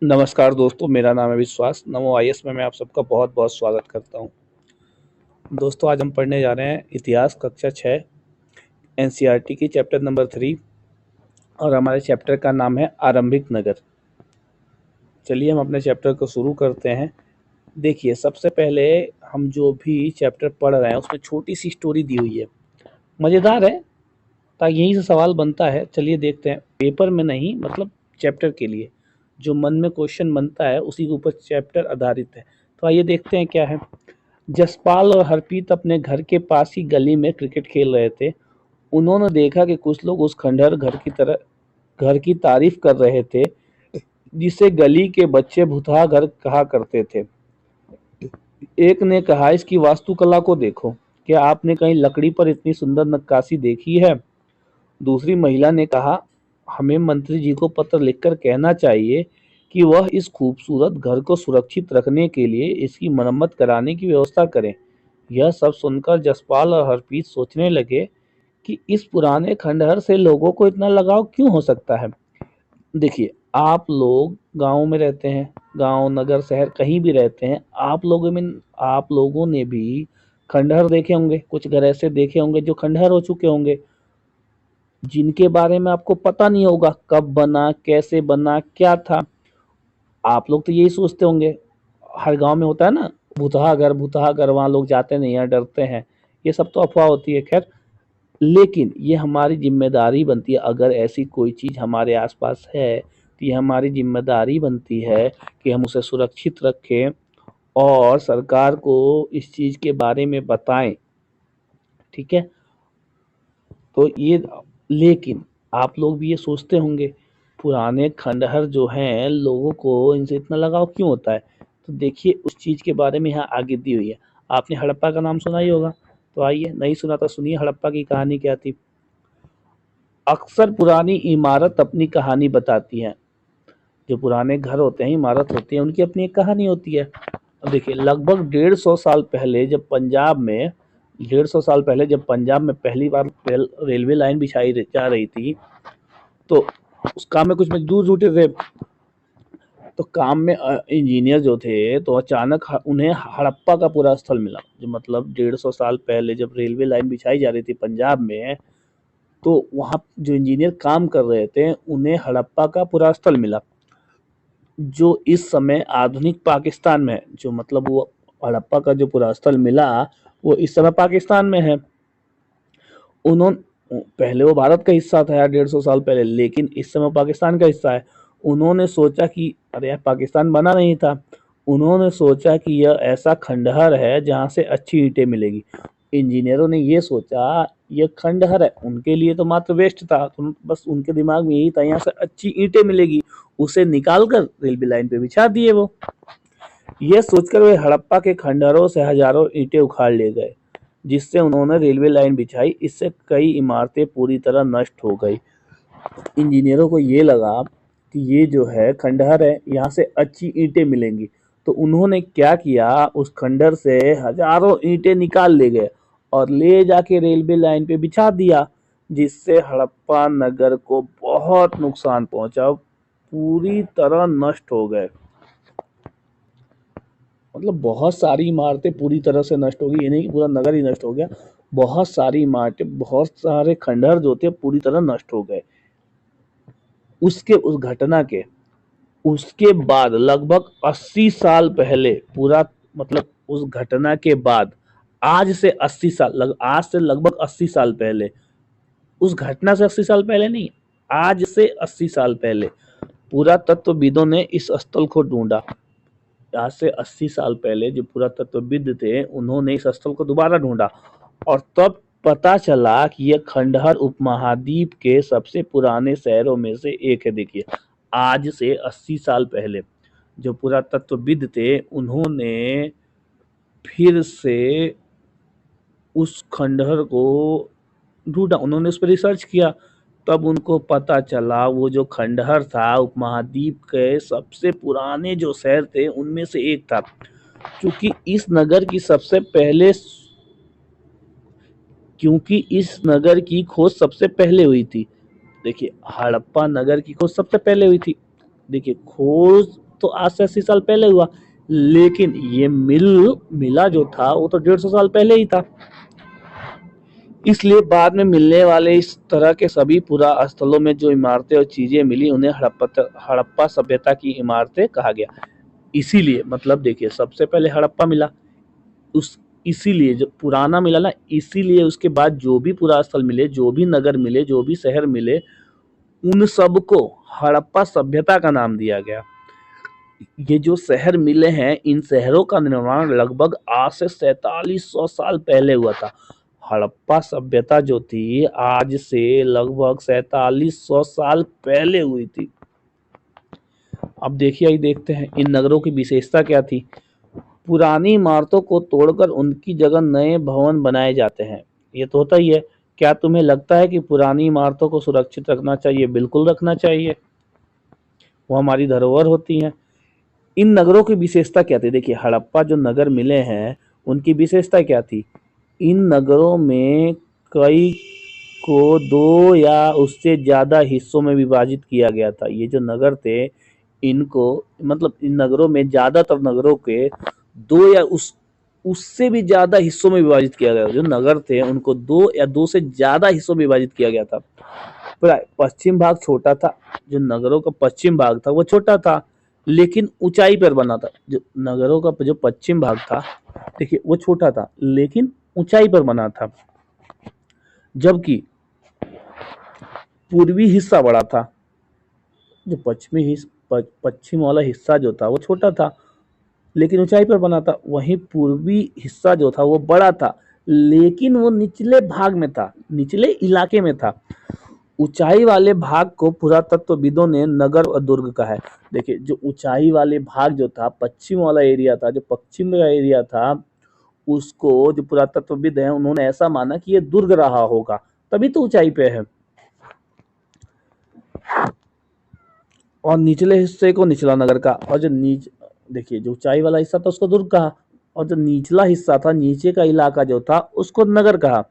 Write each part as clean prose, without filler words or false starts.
नमस्कार दोस्तों, मेरा नाम है विश्वास। नमो आईएएस में मैं आप सबका बहुत-बहुत स्वागत करता हूँ। दोस्तों, आज हम पढ़ने जा रहे हैं इतिहास कक्षा 6 एनसीईआरटी की चैप्टर नंबर 3 और हमारे चैप्टर का नाम है आरंभिक नगर। चलिए हम अपने चैप्टर को शुरू करते हैं। देखिए, सबसे पहले हम जो भी चैप्टर पढ़ रहे हैं उसमें छोटी-सी स्टोरी दी हुई है। मज़ेदार है, ताकि यहीं से सवाल बनता है। चलिए देखते हैं। पेपर में नहीं, मतलब चैप्टर के लिए जो मन में क्वेश्चन बनता है उसी के ऊपर चैप्टर आधारित है। तो आइए देखते हैं क्या है। जसपाल और हरप्रीत अपने घर के पास ही गली में क्रिकेट खेल रहे थे। उन्होंने देखा कि कुछ लोग उस खंडहर घर की तारीफ कर रहे थे, जिसे गली के बच्चे भुतहा घर कहा करते थे। एक ने कहा, इसकी वास्तुकला को देखो, क्या आपने कहीं लकड़ी पर इतनी सुंदर नक्काशी देखी है? दूसरी महिला ने कहा, हमें मंत्री जी को पत्र लिखकर कहना चाहिए कि वह इस खूबसूरत घर को सुरक्षित रखने के लिए इसकी मरम्मत कराने की व्यवस्था करें। यह सब सुनकर जसपाल और हरप्रीत सोचने लगे कि इस पुराने खंडहर से लोगों को इतना लगाव क्यों हो सकता है। देखिए, आप लोग गांव में रहते हैं, गांव नगर शहर कहीं भी रहते हैं, आप लोगों ने भी खंडहर देखे होंगे। कुछ घर ऐसे देखे होंगे जो खंडहर हो चुके होंगे, जिनके बारे में आपको पता नहीं होगा कब बना, कैसे बना, क्या था। आप लोग तो यही सोचते होंगे, हर गांव में होता है ना, भूतहा घर, वहां लोग जाते नहीं हैं, डरते हैं। ये सब तो अफवाह होती है। खैर, लेकिन ये हमारी जिम्मेदारी बनती है, अगर ऐसी कोई चीज हमारे आसपास है तो ये हमारी जिम्मेदारी बनती है कि हम उसे सुरक्षित रखें और सरकार को इस चीज के बारे में बताएं। ठीक है, तो ये, लेकिन आप लोग भी ये सोचते होंगे, पुराने खंडहर जो हैं लोगों को इनसे इतना लगाव क्यों होता है। तो देखिए, उस चीज के बारे में यहाँ आगे दी हुई है। आपने हड़प्पा का नाम सुना ही होगा, तो आइए, नहीं सुना तो सुनिए हड़प्पा की कहानी क्या थी। अक्सर पुरानी इमारत अपनी कहानी बताती है। जो पुराने घर होते हैं, इमारत होती है, उनकी अपनी एक कहानी होती है। अब देखिए, लगभग 150 साल पहले जब पंजाब में 150 साल पहले जब पंजाब में पहली बार रेलवे लाइन बिछाई जा रही थी, तो उस काम में कुछ मजदूर जुटे थे। तो काम में इंजीनियर जो थे, तो अचानक उन्हें हड़प्पा का पूरा स्थल मिला। जो मतलब 150 साल पहले जब रेलवे लाइन बिछाई जा रही थी पंजाब में, तो वहाँ जो इंजीनियर काम कर रहे थे उन्हें हड़प्पा का पूरा स्थल मिला, जो इस समय आधुनिक पाकिस्तान में है। जो मतलब वो हड़प्पा का जो पूरा स्थल मिला, वो इस समय पाकिस्तान में है। उन्होंने, पहले वो भारत का हिस्सा था यार 150 साल पहले, लेकिन इस समय पाकिस्तान का हिस्सा है। उन्होंने सोचा कि अरे यार, पाकिस्तान बना नहीं था। उन्होंने सोचा कि यह ऐसा खंडहर है जहाँ से अच्छी ईंटें मिलेगी। इंजीनियरों ने ये सोचा, ये खंडहर है, उनके लिए तो मात्र वेस्ट था। बस उनके दिमाग में यही था, यहाँ से अच्छी ईंटें मिलेगी, उसे निकाल कर रेलवे लाइन पे बिछा दिए वो। ये सोचकर वे हड़प्पा के खंडहरों से हजारों ईंटें उखाड़ ले गए, जिससे उन्होंने रेलवे लाइन बिछाई। इससे कई इमारतें पूरी तरह नष्ट हो गई। इंजीनियरों को ये लगा कि ये जो है खंडहर है, यहाँ से अच्छी ईंटें मिलेंगी। तो उन्होंने क्या किया, उस खंडहर से हजारों ईंटें निकाल ले गए और ले जाके रेलवे लाइन पे बिछा दिया, जिससे हड़प्पा नगर को बहुत नुकसान पहुंचा, पूरी तरह नष्ट हो गए। मतलब बहुत सारी इमारतें पूरी तरह से नष्ट हो गई, ये नहीं कि पूरा नगर ही नष्ट हो गया। बहुत सारी इमारतें, बहुत सारे खंडहर जो थे पूरी तरह नष्ट हो गए। उस घटना के उसके बाद लगभग 80 साल पहले, पूरा मतलब उस घटना के बाद, आज से लगभग 80 साल पहले, उस घटना से 80 साल पहले नहीं, आज से 80 साल पहले पुरातत्वविदों ने इस स्थल को ढूंढा। आज से 80 साल पहले जो पुरातत्वविद थे, उन्होंने इस स्थल को दोबारा ढूंढा और तब पता चला कि यह खंडहर उपमहाद्वीप के सबसे पुराने शहरों में से एक है। देखिए, आज से 80 साल पहले जो पुरातत्वविद थे, उन्होंने फिर से उस खंडहर को ढूंढा, उन्होंने उस पर रिसर्च किया। तब उनको पता चला वो जो खंडहर था उपमहाद्वीप के सबसे पुराने जो शहर थे उनमें से एक था। क्योंकि इस नगर की सबसे पहले क्योंकि इस नगर की खोज सबसे पहले हुई थी। देखिए, हड़प्पा नगर की खोज सबसे पहले हुई थी। देखिए, खोज तो आज से 80 साल पहले हुआ, लेकिन ये मिला जो था वो तो 150 साल पहले ही था। इसलिए बाद में मिलने वाले इस तरह के सभी पुरा स्थलों में जो इमारतें और चीजें मिली उन्हें हड़प्पा सभ्यता की इमारतें कहा गया। इसीलिए मतलब देखिए, सबसे पहले हड़प्पा मिला, उस इसीलिए जो पुराना मिला ना, इसीलिए उसके बाद जो भी पुरा स्थल मिले, जो भी नगर मिले, जो भी शहर मिले, उन सबको हड़प्पा सभ्यता का नाम दिया गया। ये जो शहर मिले हैं, इन शहरों का निर्माण लगभग आज से 4700 साल पहले हुआ था। हड़प्पा सभ्यता जो थी आज से लगभग 4700 साल पहले हुई थी। अब देखिए, आइए देखते हैं इन नगरों की विशेषता क्या थी। पुरानी इमारतों को तोड़कर उनकी जगह नए भवन बनाए जाते हैं, ये तो होता ही है। क्या तुम्हें लगता है कि पुरानी इमारतों को सुरक्षित रखना चाहिए? बिल्कुल रखना चाहिए, वो हमारी धरोहर होती हैं। इन नगरों की विशेषता क्या थी? देखिए, हड़प्पा जो नगर मिले हैं उनकी विशेषता क्या थी? इन नगरों में कई को 2 या उससे ज़्यादा हिस्सों में विभाजित किया गया था। ये जो नगर थे, इनको मतलब इन नगरों में, ज़्यादातर नगरों के 2 या उससे भी ज़्यादा हिस्सों में विभाजित किया गया। जो नगर थे उनको 2 या 2 से ज़्यादा हिस्सों में विभाजित किया गया था। पश्चिम भाग छोटा था, जो नगरों का पश्चिम भाग था वो छोटा था, लेकिन ऊंचाई पर बना था। जो नगरों का जो पश्चिम भाग था, देखिए, वो छोटा था लेकिन ऊंचाई पर बना था, जबकि पूर्वी हिस्सा बड़ा था। जो पश्चिम वाला हिस्सा जो था वो छोटा था लेकिन ऊंचाई पर बना था, वहीं पूर्वी हिस्सा जो था वो बड़ा था लेकिन वो निचले भाग में था, निचले इलाके में था। ऊंचाई वाले भाग को पुरातत्वविदों ने नगर और दुर्ग कहा है। देखिए, जो ऊंचाई वाले भाग जो था, पश्चिम वाला एरिया था, जो पश्चिम का एरिया था, उसको जो पुरातत्वविद हैं उन्होंने ऐसा माना कि ये दुर्ग रहा होगा, तभी तो ऊंचाई पे है। और निचले हिस्से को निचला नगर का, और जो देखिए, जो ऊंचाई वाला हिस्सा था उसको दुर्ग कहा, और जो निचला हिस्सा था, नीचे का इलाका जो था, उसको नगर कहा।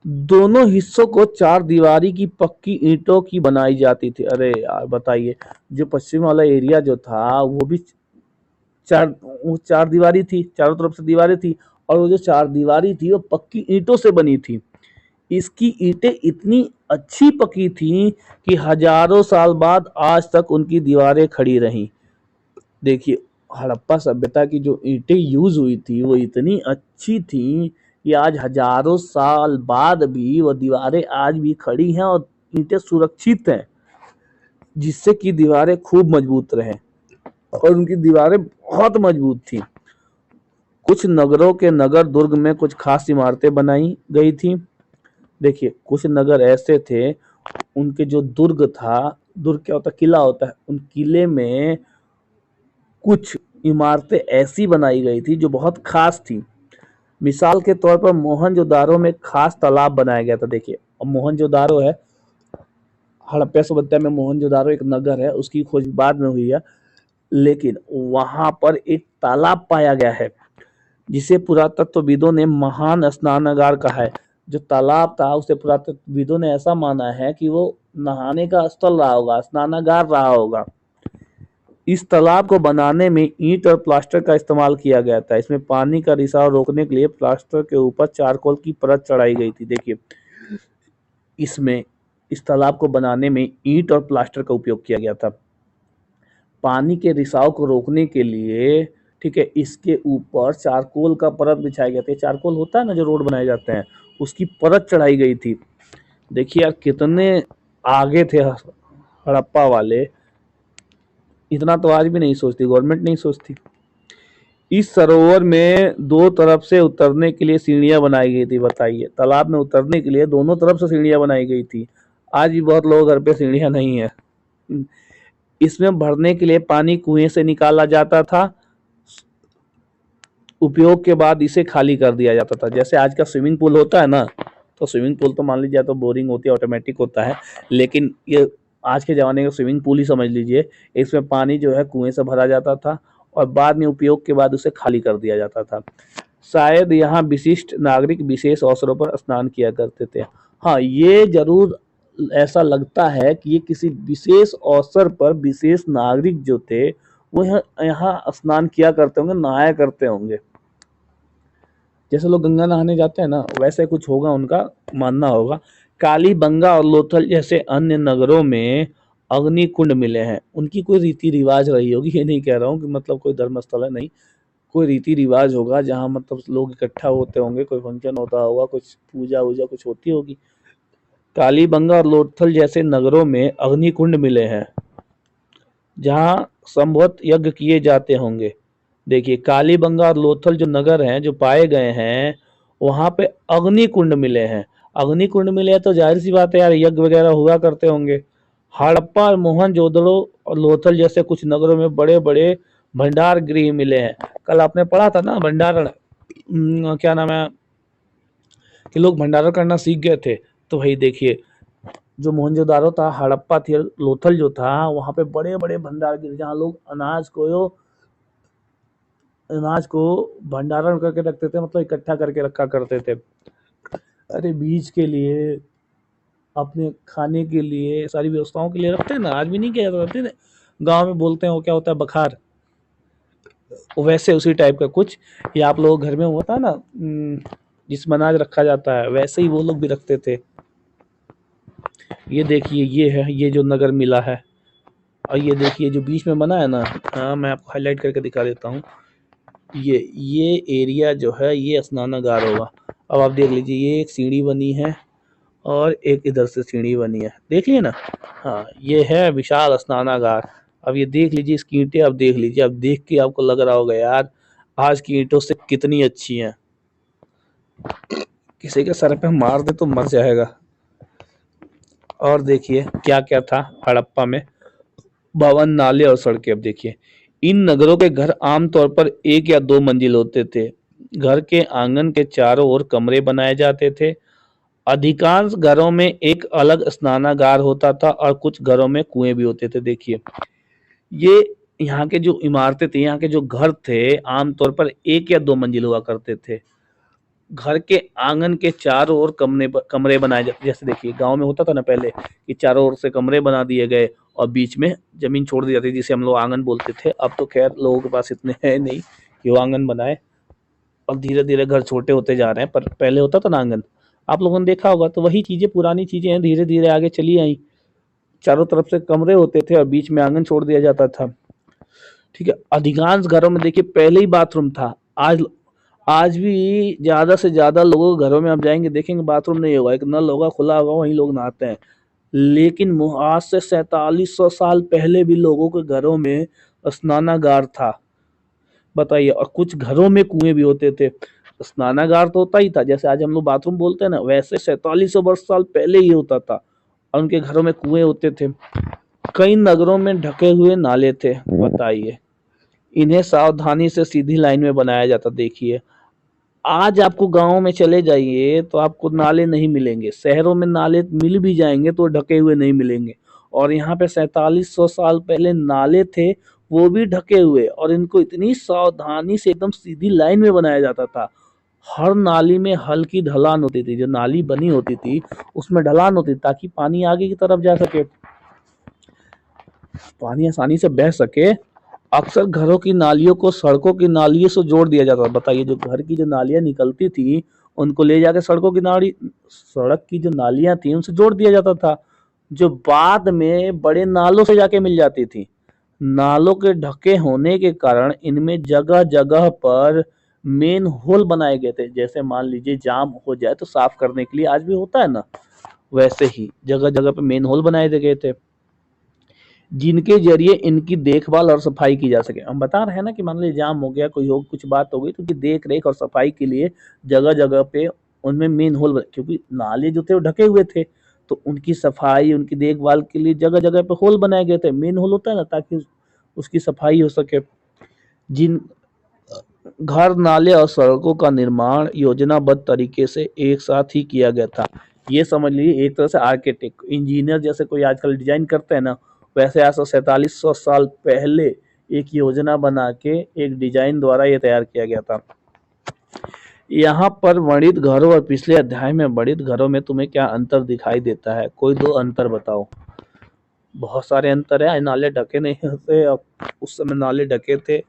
दोनों हिस्सों को 4 दीवारी की पक्की ईंटों की बनाई जाती थी। अरे यार बताइए, जो पश्चिम वाला एरिया जो था वो भी 4 दीवारी थी, चारों तरफ से दीवारें थी, और वो जो 4 दीवारी थी वो पक्की ईंटों से बनी थी। इसकी ईंटें इतनी अच्छी पकी थी कि हजारों साल बाद आज तक उनकी दीवारें खड़ी रहीं। देखिए, हड़प्पा सभ्यता की जो ईंटें यूज हुई थी वो इतनी अच्छी थी कि आज हजारों साल बाद भी वो दीवारें आज भी खड़ी हैं और ईंटें सुरक्षित हैं, जिससे कि दीवारें खूब मजबूत रहें, और उनकी दीवारें बहुत मजबूत थी। कुछ नगरों के नगर दुर्ग में कुछ खास इमारतें बनाई गई थी। देखिए, कुछ नगर ऐसे थे, उनके जो दुर्ग था, दुर्ग क्या होता है? किला होता है। उन किले में कुछ इमारतें ऐसी बनाई गई थी जो बहुत खास थी। मिसाल के तौर पर मोहनजोदारो में खास तालाब बनाया गया था। देखिए, अब मोहनजोदारो है, हड़प्पा सभ्यता में मोहनजोदारो एक नगर है, उसकी खोज बाद में हुई है, लेकिन वहां पर एक तालाब पाया गया है जिसे पुरातत्वविदों ने महान स्नानागार कहा है। जो तालाब था उसे पुरातत्वविदों ने ऐसा माना है कि वो नहाने का स्थल रहा होगा, स्नानागार रहा होगा। इस तालाब को बनाने में ईंट और प्लास्टर का इस्तेमाल किया गया था। इसमें पानी का रिसाव रोकने के लिए प्लास्टर के ऊपर चारकोल की परत चढ़ाई गई थी। देखिए, इसमें इस तालाब को बनाने में ईंट और प्लास्टर का उपयोग किया गया था। पानी के रिसाव को रोकने के लिए, ठीक है, इसके ऊपर चारकोल का परत बिछाया गया था। चारकोल होता है ना, जो रोड बनाए जाते हैं, उसकी परत चढ़ाई गई थी। देखिए यार, कितने आगे थे हड़प्पा वाले। इतना तो आज भी नहीं सोचती, गवर्नमेंट नहीं सोचती। इस सरोवर में 2 तरफ से उतरने के लिए सीढ़ियां बनाई गई थी। बताइए, तालाब में उतरने के लिए दोनों तरफ से सीढ़ियां बनाई गई थी। आज भी बहुत लोगों घर पे सीढ़ियां नहीं है। इसमें भरने के लिए पानी कुएं से निकाला जाता था, उपयोग के बाद इसे खाली कर दिया जाता था। जैसे आज का स्विमिंग पूल होता है ना, तो स्विमिंग पूल तो मान लीजिए तो बोरिंग होती है, ऑटोमेटिक होता है, लेकिन ये आज के ज़माने का स्विमिंग पूल ही समझ लीजिए। इसमें पानी जो है कुएं से भरा जाता था और बाद में उपयोग के बाद उसे खाली कर दिया जाता था। शायद यहाँ विशिष्ट नागरिक विशेष अवसरों पर स्नान किया करते थे। हाँ, ये जरूर ऐसा लगता है कि ये किसी विशेष अवसर पर विशेष नागरिक जो थे वो यहाँ स्नान किया करते होंगे, नहाया करते होंगे। जैसे लोग गंगा नहाने जाते हैं ना, वैसे कुछ होगा, उनका मानना होगा। कालीबंगा और लोथल जैसे अन्य नगरों में अग्नि कुंड मिले हैं। उनकी कोई रीति रिवाज रही होगी, ये नहीं कह रहा हूँ कि मतलब कोई धर्मस्थल है, नहीं, कोई रीति रिवाज होगा जहाँ मतलब लोग इकट्ठा होते होंगे, कोई फंक्शन होता होगा, कुछ पूजा वूजा कुछ होती होगी। कालीबंगा और लोथल जैसे नगरों में अग्नि कुंड मिले हैं जहाँ संभवत यज्ञ किए जाते होंगे। देखिए, कालीबंगा और लोथल जो नगर हैं, जो पाए गए हैं, वहां पे अग्नि कुंड मिले हैं। अग्नि कुंड मिले हैं तो जाहिर सी बात है यार, यज्ञ वगैरह हुआ करते होंगे। हड़प्पा और मोहनजोदड़ो और लोथल जैसे कुछ नगरों में बड़े बड़े भंडार गृह मिले हैं। कल आपने पढ़ा था ना भंडारण, क्या नाम है, कि लोग भंडारण करना सीख गए थे। तो वही देखिए, जो मोहनजोदारो था, हड़प्पा थी, लोथल जो था, वहां पे बड़े बड़े भंडार गृह जहाँ लोग अनाज को भंडारण करके रखते थे, मतलब इकट्ठा करके रखा करते थे। अरे बीज के लिए, अपने खाने के लिए, सारी व्यवस्थाओं के लिए रखते हैं ना, आज भी नहीं किया जाता है। गांव में बोलते हैं वो क्या होता है, बखार, वैसे उसी टाइप का कुछ। या आप लोग घर में होता है ना, जिसमें अनाज रखा जाता है, वैसे ही वो लोग भी रखते थे। ये देखिए, ये है, ये जो नगर मिला है। और ये देखिए जो बीच में बना है ना, हाँ मैं आपको हाईलाइट करके दिखा देता हूँ। ये एरिया जो है ये स्नानागार होगा। अब आप देख लीजिए, ये एक सीढ़ी बनी है और एक इधर से सीढ़ी बनी है, देख लिए ना। हाँ, ये है विशाल स्नानागार। अब ये देख लीजिए, इसकी ईंटें अब देख लीजिए, अब देख के आपको लग रहा होगा यार, आज की ईंटों से कितनी अच्छी हैं। किसी के सर पे मार दे तो मर जाएगा। और देखिए क्या क्या था हड़प्पा में, भवन, नाले और सड़कें। अब देखिए, इन नगरों के घर आमतौर पर एक या दो मंजिल होते थे। घर के आंगन के चारों ओर कमरे बनाए जाते थे। अधिकांश घरों में एक अलग स्नानागार होता था और कुछ घरों में कुएं भी होते थे। देखिए, ये यहाँ के जो इमारतें थी, यहाँ के जो घर थे, आमतौर पर एक या दो मंजिल हुआ करते थे। घर के आंगन के चारों ओर कमरे बनाए जाते, जैसे देखिए गांव में होता था ना पहले, कि चारों ओर से कमरे बना दिए गए और बीच में जमीन छोड़ दी जाती, जिसे हम लोग आंगन बोलते थे। अब तो खैर लोगों के पास इतने है नहीं कि वो आंगन बनाए, और धीरे धीरे घर छोटे होते जा रहे हैं, पर पहले होता था ना आंगन, आप लोगों ने देखा होगा। तो वही चीजें, पुरानी चीजें हैं, धीरे धीरे आगे चली आई। चारों तरफ से कमरे होते थे और बीच में आंगन छोड़ दिया जाता था। ठीक है, अधिकांश घरों में देखिए पहले ही बाथरूम था। आज भी ज्यादा से ज्यादा लोगों के घरों में आप जाएंगे, देखेंगे बाथरूम नहीं होगा, एक नल होगा, खुला होगा, वहीं लोग नहाते हैं। लेकिन आज से 4700 साल पहले भी लोगों के घरों में स्नानागार था, बताइए। और कुछ घरों में कुएं भी होते थे। स्नानागार तो होता ही था, जैसे आज हम लोग बाथरूम बोलते हैं ना, वैसे 4700 वर्ष साल पहले ही होता था, और उनके घरों में कुएं होते थे। कई नगरों में ढके हुए नाले थे, बताइए। इन्हें सावधानी से सीधी लाइन में बनाया जाता। देखिए, आज आपको गांव में चले जाइए तो आपको नाले नहीं मिलेंगे, शहरों में नाले मिल भी जाएंगे तो ढके हुए नहीं मिलेंगे। और यहाँ पे 4700 साल पहले नाले थे, वो भी ढके हुए, और इनको इतनी सावधानी से एकदम सीधी लाइन में बनाया जाता था। हर नाली में हल्की ढलान होती थी, जो नाली बनी होती थी उसमें ढलान होती थी, ताकि पानी आगे की तरफ जा सके, पानी आसानी से बह सके। अक्सर घरों की नालियों को सड़कों की नालियों से जोड़ दिया जाता था। बताइए, जो घर की जो नालियां निकलती थी उनको ले जाकर सड़क की जो नालियां थी उनसे जोड़ दिया जाता था, जो बाद में बड़े नालों से जाके मिल जाती थी। नालों के ढके होने के कारण इनमें जगह जगह पर मेन होल बनाए गए थे। जैसे मान लीजिए जाम हो जाए तो साफ करने के लिए आज भी होता है ना, वैसे ही जगह जगह पे मेन होल बनाए गए थे, जिनके जरिए इनकी देखभाल और सफाई की जा सके। हम बता रहे हैं ना कि मान लीजिए जाम हो गया, कोई हो कुछ बात हो गई, तो उनकी देख रेख और सफाई के लिए जगह जगह पे उनमें मेन होल, क्योंकि नाले जो थे वो ढके हुए थे, तो उनकी सफाई, उनकी देखभाल के लिए जगह जगह पे होल बनाए गए थे। मेन होल होता है ना, ताकि उसकी सफाई हो सके। जिन घर, नाले और सड़कों का निर्माण योजनाबद्ध तरीके से एक साथ ही किया गया था। ये समझ लीजिए एक तरह से आर्किटेक्ट, इंजीनियर जैसे कोई आजकल डिजाइन करते हैं ना, वैसे आज से 4700 साल पहले एक योजना बना के एक डिजाइन द्वारा ये तैयार किया गया था। यहाँ पर वर्णित घरों और पिछले अध्याय में वर्णित घरों में तुम्हें क्या अंतर दिखाई देता है? कोई दो अंतर बताओ। बहुत सारे अंतर है। नाले ढके नहीं होते, अब उस समय नाले ढके थे,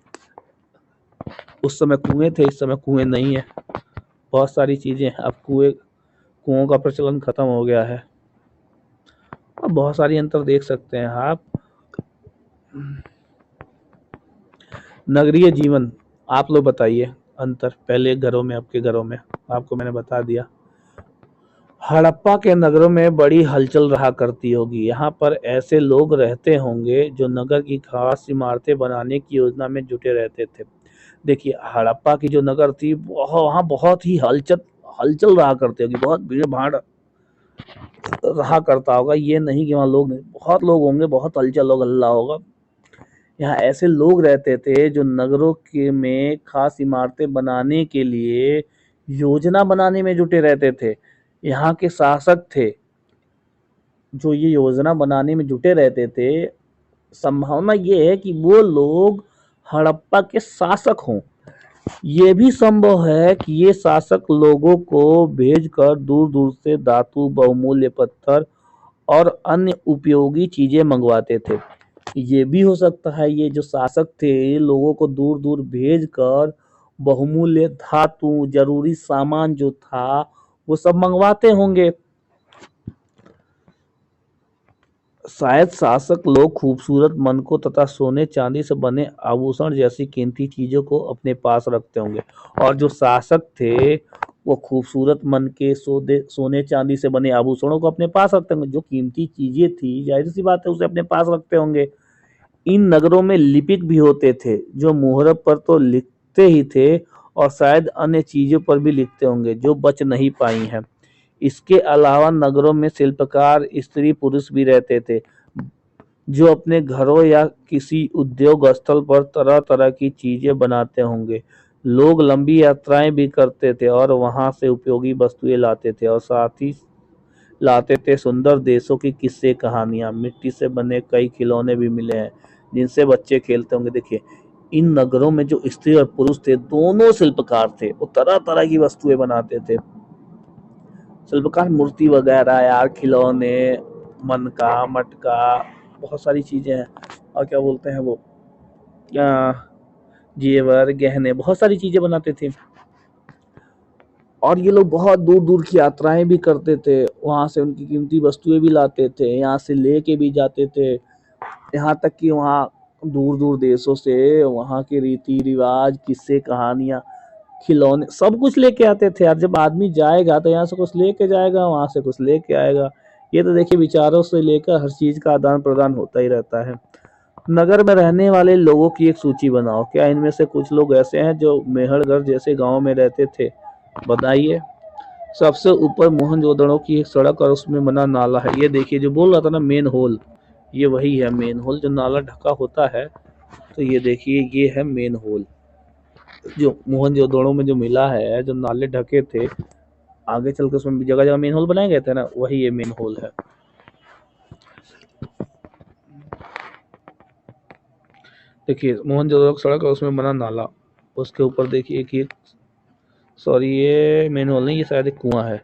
उस समय कुएं थे, इस समय कुएं नहीं है। बहुत सारी चीजें, अब कुओं का प्रचलन खत्म हो गया है। अब बहुत सारी अंतर देख सकते हैं आप। नगरीय जीवन, आप लोग बताइए अंतर, पहले घरों में आपके घरों में। आपको मैंने बता दिया। हड़प्पा के नगरों में बड़ी हलचल रहा करती होगी। यहाँ पर ऐसे लोग रहते होंगे जो नगर की खास इमारतें बनाने की योजना में जुटे रहते थे। देखिए, हड़प्पा की जो नगर थी वहाँ बहुत ही हलचल हलचल रहा करती होगी, बहुत भीड़ भाड़ रहा करता होगा। ये नहीं कि वहाँ लोग नहीं, बहुत लोग होंगे, बहुत हलचल होगा, हल्ला होगा। यहाँ ऐसे लोग रहते थे जो नगरों के में खास इमारतें बनाने के लिए योजना बनाने में जुटे रहते थे। यहाँ के शासक थे जो ये योजना बनाने में जुटे रहते थे। संभावना ये है कि वो लोग हड़प्पा के शासक हों। ये भी संभव है कि ये शासक लोगों को भेजकर दूर दूर से धातु, बहुमूल्य पत्थर और अन्य उपयोगी चीजें मंगवाते थे। ये भी हो सकता है ये जो शासक थे लोगों को दूर दूर भेजकर बहुमूल्य धातु, जरूरी सामान जो था वो सब मंगवाते होंगे। शायद शासक लोग खूबसूरत मनकों तथा सोने चांदी से बने आभूषण जैसी कीमती चीजों को अपने पास रखते होंगे। और जो शासक थे वो खूबसूरत मन के सोने चांदी से बने आभूषणों को अपने पास रखते होंगे। जो कीमती चीजें थी, जाहिर सी बात है, उसे अपने पास रखते होंगे। इन नगरों में लिपिक भी होते थे जो मुहर पर तो लिखते ही थे और शायद अन्य चीजों पर भी लिखते होंगे जो बच नहीं पाई हैं। इसके अलावा नगरों में शिल्पकार, स्त्री पुरुष भी रहते थे जो अपने घरों या किसी उद्योग स्थल पर तरह तरह की चीजें बनाते होंगे। लोग लंबी यात्राएं भी करते थे और वहां से उपयोगी वस्तुएं लाते थे और साथ ही लाते थे सुंदर देशों की किस्से कहानियां। मिट्टी से बने कई खिलौने भी मिले हैं जिनसे बच्चे खेलते होंगे। देखिए, इन नगरों में जो स्त्री और पुरुष थे दोनों शिल्पकार थे, वो तरह तरह की वस्तुएं बनाते थे। शिल्पकार मूर्ति वगैरह यार, खिलौने, मनका, मटका, बहुत सारी चीजें हैं। और क्या बोलते हैं वो, जेवर, गहने, बहुत सारी चीजें बनाते थे। और ये लोग बहुत दूर दूर की यात्राएं भी करते थे, वहां से उनकी कीमती वस्तुएं भी लाते थे, यहाँ से लेके भी जाते थे। यहाँ तक कि वहाँ दूर दूर देशों से वहाँ के रीति रिवाज, किस्से कहानियां, खिलौने, सब कुछ लेके आते थे यार। जब आदमी जाएगा तो यहाँ से कुछ लेके जाएगा, वहां से कुछ लेके आएगा। ये तो देखिए, विचारों से लेकर हर चीज का आदान प्रदान होता ही रहता है। नगर में रहने वाले लोगों की एक सूची बनाओ। क्या इनमें से कुछ लोग ऐसे हैं जो मेहरगढ़ जैसे गांव में रहते थे? बताइए। सबसे ऊपर मोहनजोदड़ो की एक सड़क और उसमें बना नाला है। ये देखिए, जो बोल रहा था ना मेन होल, ये वही है मेन होल, जो नाला ढका होता है। तो ये देखिए, ये है मेन होल जो मोहनजोदड़ो में जो मिला है, जो नाले ढके थे, आगे चल के उसमें जगह जगह मेन होल बनाए गए थे ना, वही ये मेन होल है। देखिए, मोहनजोदड़ो की सड़क और उसमें बना नाला, उसके ऊपर देखिए कि सॉरी, ये मेन होल नहीं, ये शायद एक कुआं है।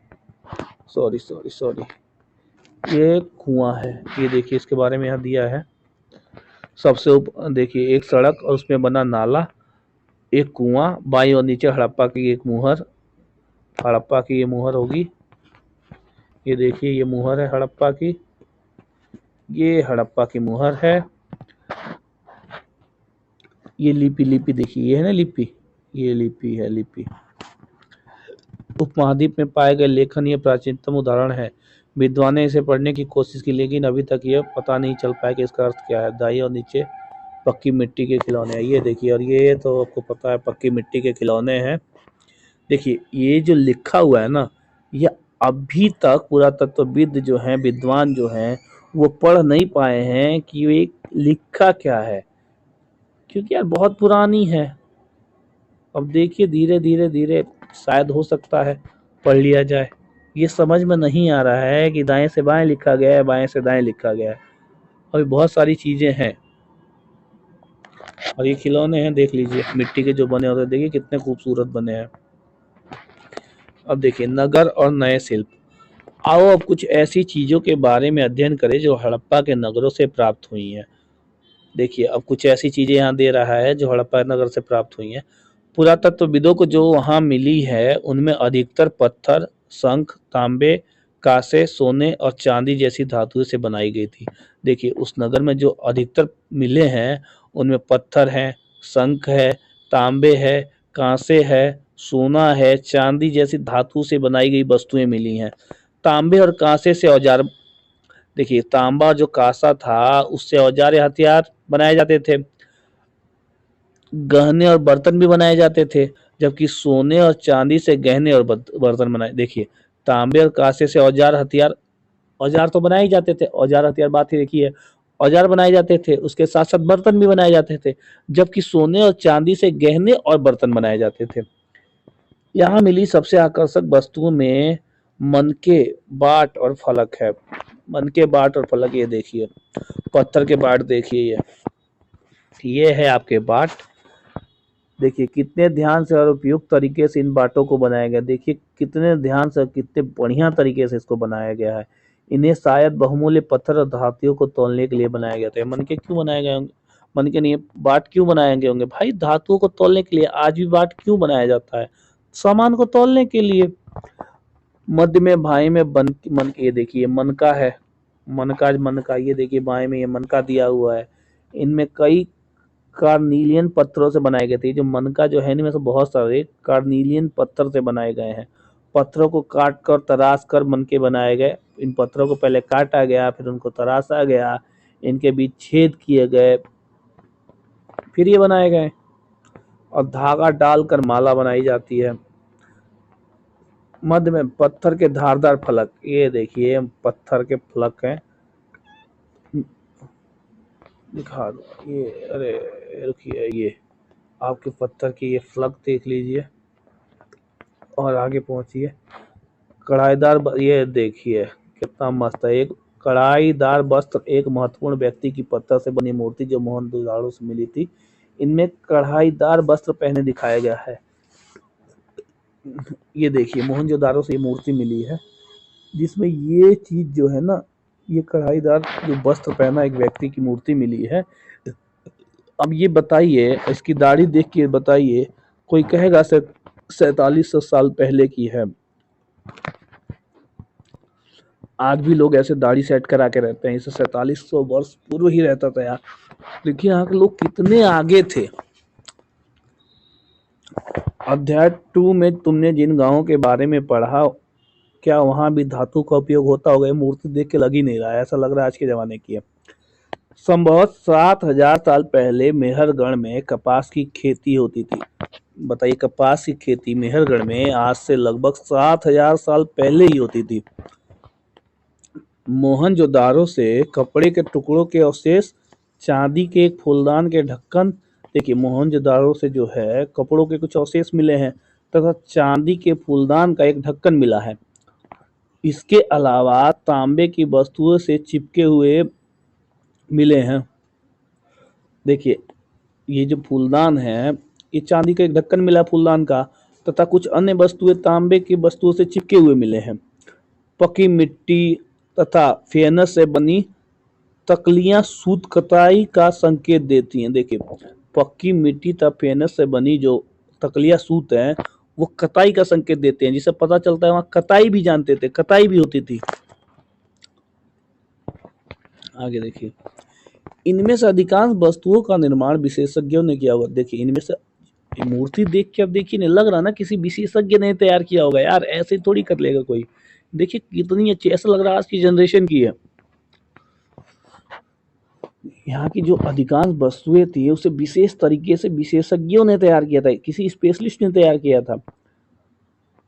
सॉरी सॉरी सॉरी, ये कुआं है। ये देखिए, इसके बारे में यहाँ दिया है। सबसे ऊपर देखिए, एक सड़क और उसमें बना नाला, एक कुआं, बाईं और नीचे हड़प्पा की एक मुहर। हड़प्पा की ये मुहर होगी। ये देखिए, ये मुहर है हड़प्पा की, ये हड़प्पा की मुहर है। ये लिपि, लिपि देखिए, ये है ना लिपि, ये लिपि है, लिपि। उपमहाद्वीप में पाए गए लेखन ये प्राचीनतम उदाहरण है। विद्वान ने इसे पढ़ने की कोशिश की लेकिन अभी तक यह पता नहीं चल पाया कि इसका अर्थ क्या है। दाई और नीचे पक्की मिट्टी के खिलौने हैं। ये देखिए, और ये तो आपको पता है पक्की मिट्टी के खिलौने हैं। देखिए, ये जो लिखा हुआ है ना, ये अभी तक पुरातत्वविद जो हैं, विद्वान जो हैं, वो पढ़ नहीं पाए हैं कि ये लिखा क्या है, क्योंकि यार बहुत पुरानी है। अब देखिए, धीरे धीरे धीरे शायद हो सकता है पढ़ लिया जाए। ये समझ में नहीं आ रहा है कि दाएं से बाएं लिखा गया है, बाएं से दाएं लिखा गया है। अभी बहुत सारी चीजें हैं। और ये खिलौने हैं, देख लीजिए, मिट्टी के जो बने होते हैं, देखिए कितने खूबसूरत बने हैं। अब देखिए नगर और नए शिल्प। आओ अब कुछ ऐसी चीजों के बारे में अध्ययन करें जो हड़प्पा के नगरों से प्राप्त हुई हैं। देखिए अब कुछ ऐसी चीजें यहाँ दे रहा है जो हड़प्पा नगर से प्राप्त हुई हैं। पुरातत्वविदों को जो वहाँ मिली है उनमें अधिकतर पत्थर, शंख, तांबे, कांसे, सोने और चांदी जैसी धातुओं से बनाई गई थी। देखिए उस नगर में जो अधिकतर मिले हैं उनमें पत्थर हैं, शंख है, तांबे है, कांसे है, सोना है, चांदी जैसी धातु से बनाई गई वस्तुएं मिली हैं। तांबे और कांसे से औजार। देखिए तांबा जो कांसा था उससे औजार या हथियार बनाए जाते थे, गहने और बर्तन भी बनाए जाते थे, जबकि सोने और चांदी से गहने और बर्तन बनाए। देखिए तांबे और कांसे से औजार हथियार, औजार तो बनाए ही जाते थे, औजार हथियार बात ही देखिए, औजार बनाए जाते थे, उसके साथ साथ बर्तन भी बनाए जाते थे, जबकि सोने और चांदी से गहने और बर्तन बनाए जाते थे। यहाँ मिली सबसे आकर्षक वस्तुओं में मनके, बाट और फलक है। मनके, बाट और फलक, ये देखिए पत्थर के बाट देखिए, ये है आपके बाट। देखिए कितने ध्यान से और उपयुक्त तरीके से इन बाटों को बनाया गया। देखिए कितने ध्यान से, कितने बढ़िया तरीके से इसको बनाया गया है। इन्हें शायद बहुमूल्य पत्थर और धातुओं को तौलने के लिए बनाया गया था। मन के क्यों बनाए गए होंगे? मन के नहीं, बाट क्यों बनाए गए होंगे भाई? धातुओं को तौलने के लिए। आज भी बाट क्यों बनाया जाता है? सामान को तौलने के लिए। मध्य में भाई में मन के, ये देखिए मनका है, मनका ये देखिए बाएं में ये मनका दिया हुआ है। इनमें कई कार्निलियन पत्थरों से बनाए गए थे। जो मनका जो है इनमें से बहुत सारे कार्निलियन पत्थर से बनाए गए हैं। पत्थरों को काट कर तराश कर मनके बनाए गए। इन पत्थरों को पहले काटा गया, फिर उनको तराशा गया, इनके बीच छेद किए गए, फिर ये बनाए गए और धागा डालकर माला बनाई जाती है। मध्य में पत्थर के धारदार फलक, ये देखिए पत्थर के फलक हैं, दिखा दो ये, अरे रुकिए, ये आपके पत्थर की ये फलक देख लीजिए और आगे पहुंचिए। कढ़ाईदार ये देखिए कितना मस्त है। एक कढ़ाईदार वस्त्र एक महत्वपूर्ण व्यक्ति की पत्थर से बनी मूर्ति जो मोहनजोदाड़ो से मिली थी। इनमें कढ़ाईदार वस्त्र पहने दिखाया गया है। ये देखिए मोहनजोदाड़ो से ये मूर्ति मिली है जिसमें ये चीज जो है ना, ये कढ़ाईदार जो वस्त्र पहना एक व्यक्ति की मूर्ति मिली है। अब ये बताइए, इसकी दाढ़ी देख के बताइए, कोई कहेगा 4700 साल पहले की है। आज भी लोग ऐसे दाढ़ी सेट करा के रहते हैं। इसे 4700 वर्ष पूर्व ही रहता था यार। देखिए यहाँ के लोग कितने आगे थे। अध्याय 2 में तुमने जिन गांवों के बारे में पढ़ा, क्या वहां भी धातु का उपयोग होता होगा? मूर्ति देख के लग ही नहीं रहा है, ऐसा लग रहा है आज के जमाने की है। संभवत 7000 साल पहले मेहरगढ़ में कपास की खेती होती थी। बताइए कपास की खेती मेहरगढ़ में आज से लगभग 7000 साल पहले ही होती थी। मोहनजोदाड़ो से कपड़े के टुकड़ों के अवशेष, चांदी के एक फूलदान के ढक्कन। देखिए मोहनजोदाड़ो से जो है कपड़ों के कुछ अवशेष मिले हैं तथा चांदी के फूलदान का एक ढक्कन मिला है। इसके अलावा तांबे की वस्तुओं से चिपके हुए मिले हैं। देखिए ये जो फूलदान है, ये चांदी का एक ढक्कन मिला फूलदान का, तथा कुछ अन्य वस्तुएं तांबे की वस्तुओं से चिपके हुए मिले हैं। पकी मिट्टी तथा फेनस से बनी तकलियां सूत कताई का संकेत देती हैं। देखिए पक्की मिट्टी तथा फेनस से बनी जो तकलियां सूत हैं वो कताई का संकेत देते हैं, जिससे पता चलता है वहां कताई भी जानते थे, कताई भी होती थी। आगे देखिए, इनमें से अधिकांश वस्तुओं का निर्माण विशेषज्ञों ने किया हुआ। देखिए इनमें से मूर्ति देख के अब देखिए नहीं लग रहा ना किसी विशेषज्ञ ने तैयार किया होगा यार, ऐसे थोड़ी कर लेगा कोई। देखिए कितनी अच्छी, ऐसा लग रहा है आज की जनरेशन की है। यहाँ की जो अधिकांश वस्तुएं थी उसे विशेष तरीके से विशेषज्ञों ने तैयार किया था, किसी स्पेशलिस्ट ने तैयार किया था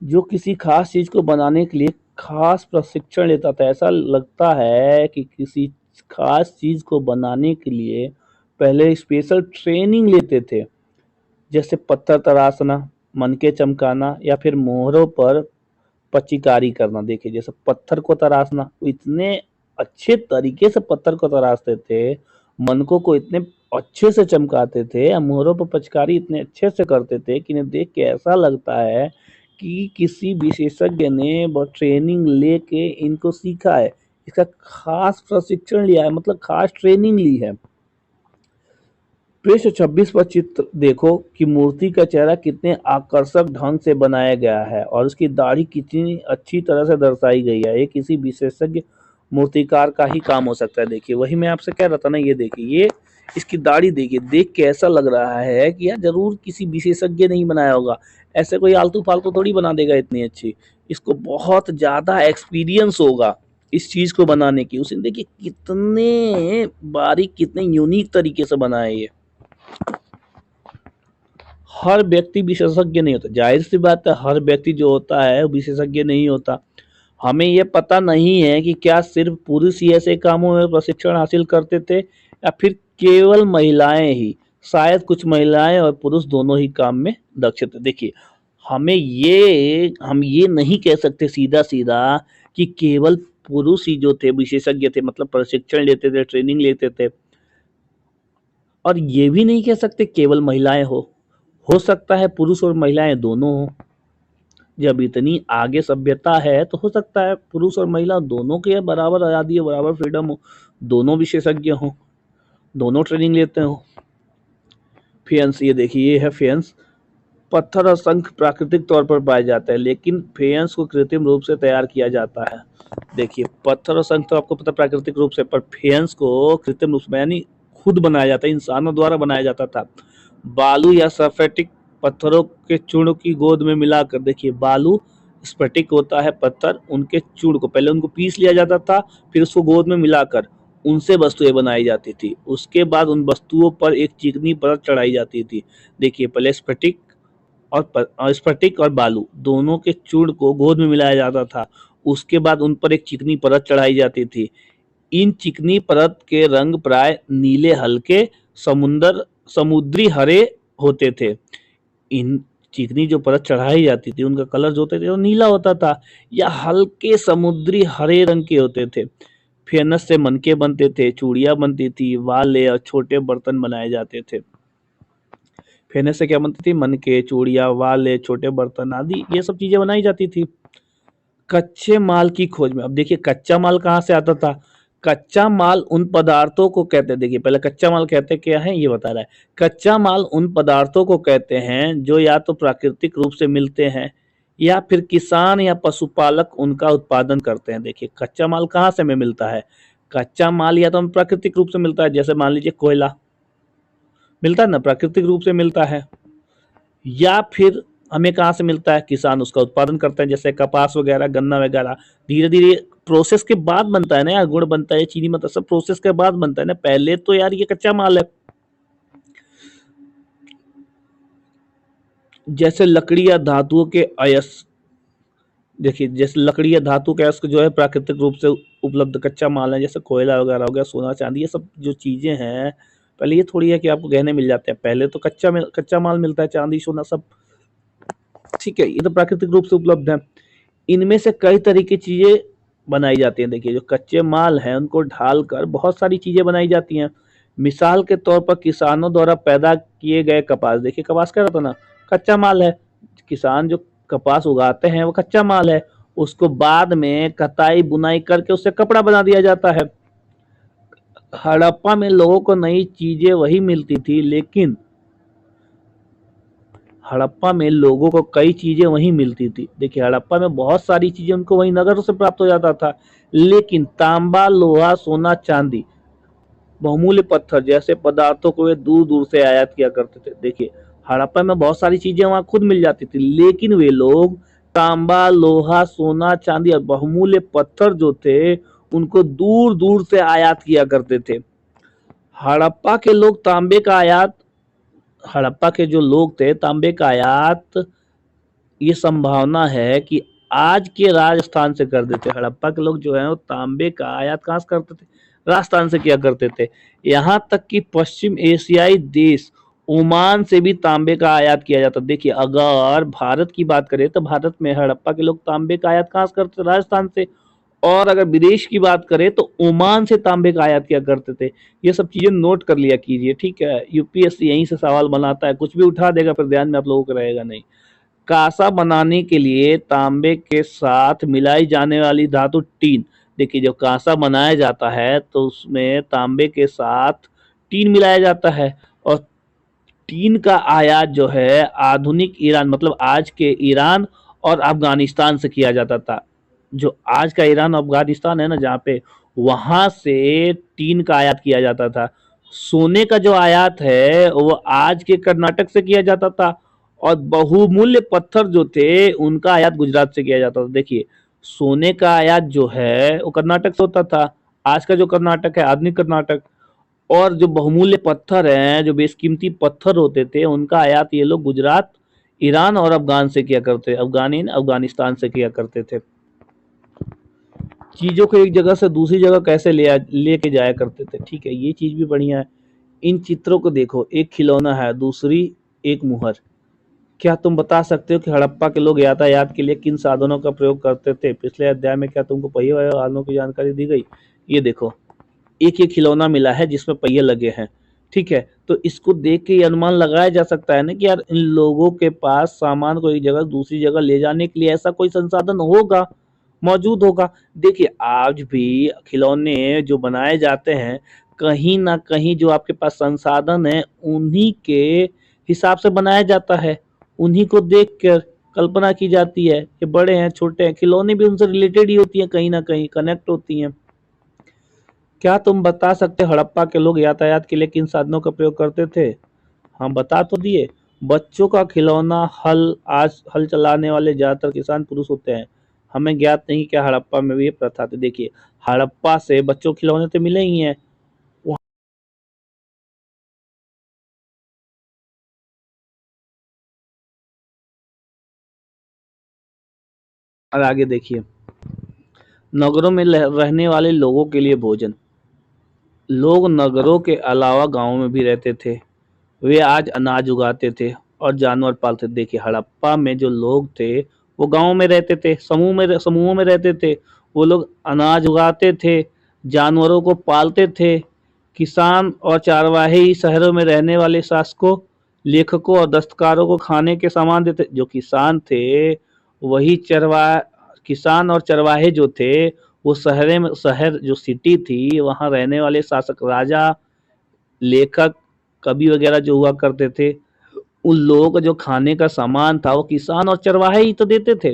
जो किसी खास चीज को बनाने के लिए खास प्रशिक्षण लेता था। ऐसा लगता है कि किसी खास चीज को बनाने के लिए पहले स्पेशल ट्रेनिंग लेते थे, जैसे पत्थर तराशना, मनके चमकाना या फिर मोहरों पर पच्चीकारी करना। देखिए जैसे पत्थर को तराशना, इतने अच्छे तरीके से पत्थर को तराशते थे, मनकों को इतने अच्छे से चमकाते थे, मोहरों पर पचकारी इतने अच्छे से करते थे कि इन्हें देख के ऐसा लगता है कि किसी विशेषज्ञ ने ट्रेनिंग लेके इनको सीखा है, इसका खास प्रशिक्षण लिया है, मतलब खास ट्रेनिंग ली है। पृष्ठ 26 पर चित्र देखो कि मूर्ति का चेहरा कितने आकर्षक ढंग से बनाया गया है और उसकी दाढ़ी कितनी अच्छी तरह से दर्शाई गई है। ये किसी विशेषज्ञ मूर्तिकार का ही काम हो सकता है। देखिए वही मैं आपसे कह रहा था ना, ये देखिए, ये इसकी दाढ़ी देखिए, देख के ऐसा लग रहा है कि यार जरूर किसी विशेषज्ञ ने ही बनाया होगा, ऐसे कोई आलतू फालतू थोड़ी बना देगा इतनी अच्छी। इसको बहुत ज्यादा एक्सपीरियंस होगा इस चीज को बनाने की। उसने देखिए कितने बारीक, कितने यूनिक तरीके से बनाया ये। हर व्यक्ति विशेषज्ञ नहीं होता, जाहिर सी बात है, हर व्यक्ति जो होता है विशेषज्ञ नहीं होता। हमें ये पता नहीं है कि क्या सिर्फ पुरुष ही ऐसे कामों में प्रशिक्षण हासिल करते थे या फिर केवल महिलाएं ही। शायद कुछ महिलाएं और पुरुष दोनों ही काम में दक्ष थे। देखिए हम ये नहीं कह सकते सीधा सीधा कि केवल पुरुष ही जो थे विशेषज्ञ थे, मतलब प्रशिक्षण लेते थे, ट्रेनिंग लेते थे। और ये भी नहीं कह सकते केवल महिलाएं हो सकता है पुरुष और महिलाएं दोनों हो। जब इतनी आगे सभ्यता है तो हो सकता है पुरुष और महिला दोनों के बराबर आज़ादी हो, बराबर फ्रीडम हो, दोनों विशेषज्ञ हो, दोनों ट्रेनिंग लेते हो। फेयंस, ये देखिए, ये है फेयंस। पत्थर और शंख प्राकृतिक तौर पर पाए जाते हैं, लेकिन फेयंस को कृत्रिम रूप से तैयार किया जाता है। देखिए पत्थर और शंख तो आपको पता प्राकृतिक रूप से, पर फेयंस को कृत्रिम रूप में यानी खुद बनाया जाता है, इंसानों द्वारा बनाया जाता था। बालू या सल्फेटिक पत्थरों के चूर्ण की गोद में मिलाकर, देखिए बालू स्फटिक होता है पत्थर, उनके चूर्ण को पहले उनको पीस लिया जाता था, फिर उसको गोद में मिलाकर उनसे वस्तुएं बनाई जाती थी। उसके बाद उन वस्तुओं पर एक चिकनी परत चढ़ाई जाती थी। देखिए पहले स्फटिक और बालू दोनों के चूर्ण को गोद में मिलाया जाता था, उसके बाद उन पर एक चिकनी परत चढ़ाई जाती थी। इन चिकनी परत के रंग प्राय नीले हल्के समुद्री हरे होते थे। इन चिकनी जो परत चढ़ाई जाती थी उनका कलर जो होते थे वो नीला होता था या हल्के समुद्री हरे रंग के होते थे। फेनस से मनके बनते थे, चूड़ियां बनती थी, वाले और छोटे बर्तन बनाए जाते थे। फेनस से क्या बनती थी? मनके, चूड़ियां, वाले, छोटे बर्तन आदि ये सब चीजें बनाई जाती थी। कच्चे माल की खोज में, अब देखिए कच्चा माल कहाँ से आता था? कच्चा माल उन पदार्थों को कहते हैं, देखिए पहले कच्चा माल कहते क्या है ये बता रहा है। कच्चा माल उन पदार्थों को कहते हैं जो या तो प्राकृतिक रूप से मिलते हैं या फिर किसान या पशुपालक उनका उत्पादन करते हैं। देखिए कच्चा माल कहाँ से हमें मिलता है? कच्चा माल या तो हमें प्राकृतिक रूप से मिलता है, जैसे मान लीजिए कोयला मिलता है ना, प्राकृतिक रूप से मिलता है। या फिर हमें कहाँ से मिलता है? किसान उसका उत्पादन करते हैं, जैसे कपास वगैरह, गन्ना वगैरह। धीरे धीरे प्रोसेस के बाद बनता है ना यार, गुड़ बनता है, चीनी बनता है, सब प्रोसेस के बाद बनता है ना, पहले तो यार ये कच्चा माल है। जैसे लकड़ी या धातुओं के अयस्क, देखिए जैसे लकड़ी या धातु के अयस्क जो है प्राकृतिक रूप से उपलब्ध कच्चा माल है, जैसे कोयला वगैरह हो गया, सोना चांदी, ये सब जो चीजें हैं पहले ये थोड़ी है कि आपको गहने मिल जाते हैं, पहले तो कच्चा माल मिलता है, चांदी सोना सब, ठीक है, ये तो प्राकृतिक रूप से उपलब्ध है। इनमें से कई तरह की चीजें बनाई जाती हैं। देखिए जो कच्चे माल हैं उनको ढालकर बहुत सारी चीजें बनाई जाती हैं। मिसाल के तौर पर किसानों द्वारा पैदा किए गए कपास, देखिए कपास कह रहा था ना, कच्चा माल है। किसान जो कपास उगाते हैं वो कच्चा माल है, उसको बाद में कताई बुनाई करके उससे कपड़ा बना दिया जाता है। हड़प्पा में लोगों को नई चीजें वही मिलती थी, लेकिन हड़प्पा में लोगों को कई चीजें वहीं मिलती थी। देखिए हड़प्पा में बहुत सारी चीजें उनको वहीं नगर से प्राप्त हो जाता था, लेकिन तांबा, लोहा, सोना, चांदी, बहुमूल्य पत्थर जैसे पदार्थों को वे दूर दूर से आयात किया करते थे। देखिए हड़प्पा में बहुत सारी चीजें वहां खुद मिल जाती थी, लेकिन वे लोग तांबा, लोहा, सोना, चांदी और बहुमूल्य पत्थर जो थे उनको दूर दूर से आयात किया करते थे। हड़प्पा के लोग तांबे का आयात हड़प्पा के जो लोग थे तांबे का आयात, ये संभावना है कि आज के राजस्थान से कर देते। हड़प्पा के लोग जो है वो तांबे का आयात कहाँ से करते थे? राजस्थान से किया करते थे। यहाँ तक कि पश्चिम एशियाई देश ओमान से भी तांबे का आयात किया जाता। देखिए अगर भारत की बात करें तो भारत में हड़प्पा के लोग तांबे का आयात कहाँ से करते थे? राजस्थान से। और अगर विदेश की बात करें तो ओमान से तांबे का आयात किया करते थे। ये सब चीजें नोट कर लिया कीजिए, ठीक है, यूपीएससी यहीं से सवाल बनाता है, कुछ भी उठा देगा फिर ध्यान में आप लोगों को रहेगा नहीं। कांसा बनाने के लिए तांबे के साथ मिलाई जाने वाली धातु टीन। देखिए जब कांसा बनाया जाता है तो उसमें तांबे के साथ टीन मिलाया जाता है, और टीन का आयात जो है आधुनिक ईरान मतलब आज के ईरान और अफगानिस्तान से किया जाता था। जो आज का ईरान अफगानिस्तान है ना, जहाँ पे, वहां से टीन का आयात किया जाता था। सोने का जो आयात है वो आज के कर्नाटक से किया जाता था, और बहुमूल्य पत्थर जो थे उनका आयात गुजरात से किया जाता था। देखिए सोने का आयात जो है वो कर्नाटक से होता था, आज का जो कर्नाटक है आधुनिक कर्नाटक। और जो बहुमूल्य पत्थर हैं, जो बेशकीमती पत्थर होते थे, उनका आयात ये लोग गुजरात, ईरान और अफगान से किया करते, अफगानिस्तान से किया करते थे। चीजों को एक जगह से दूसरी जगह कैसे लेके जाया करते थे। ठीक है, ये चीज भी बढ़िया है। इन चित्रों को देखो, एक खिलौना है, दूसरी एक मुहर। क्या तुम बता सकते हो कि हड़प्पा के लोग यातायात के लिए किन साधनों का प्रयोग करते थे? पिछले अध्याय में क्या तुमको पहिए वाहनों की जानकारी दी गई? ये देखो, एक ही खिलौना मिला है जिसमें पहिए लगे हैं। ठीक है, तो इसको देख के ये अनुमान लगाया जा सकता है ना कि यार इन लोगों के पास सामान को एक जगह दूसरी जगह ले जाने के लिए ऐसा कोई संसाधन होगा, मौजूद होगा। देखिए आज भी खिलौने जो बनाए जाते हैं, कहीं ना कहीं जो आपके पास संसाधन है उन्हीं के हिसाब से बनाया जाता है, उन्हीं को देख कर कल्पना की जाती है कि बड़े हैं छोटे हैं, खिलौने भी उनसे रिलेटेड ही होती है, कहीं ना कहीं कनेक्ट होती हैं। क्या तुम बता सकते हड़प्पा के लोग यातायात के लिए किन साधनों का प्रयोग करते थे? हम बता तो दिए, बच्चों का खिलौना हल। आज हल चलाने वाले ज्यादातर किसान पुरुष होते हैं। हमें ज्ञात नहीं क्या हड़प्पा में भी ये प्रथा थी। देखिए हड़प्पा से बच्चों के खिलौने तो मिले ही हैं। और आगे देखिए, नगरों में रहने वाले लोगों के लिए भोजन। लोग नगरों के अलावा गांवों में भी रहते थे। वे आज अनाज उगाते थे और जानवर पालते थे। देखिए हड़प्पा में जो लोग थे वो गांव में रहते थे, समूहों में रहते थे। वो लोग अनाज उगाते थे, जानवरों को पालते थे। किसान और चारवाहे ही शहरों में रहने वाले शासकों, लेखकों और दस्तकारों को खाने के सामान देते। जो किसान थे वही चरवा किसान और चरवाहे जो थे वो शहर जो सिटी थी वहां रहने वाले शासक, राजा, लेखक, कवि वगैरह जो हुआ करते थे, उन लोगों का जो खाने का सामान था वो किसान और चरवाहे ही तो देते थे।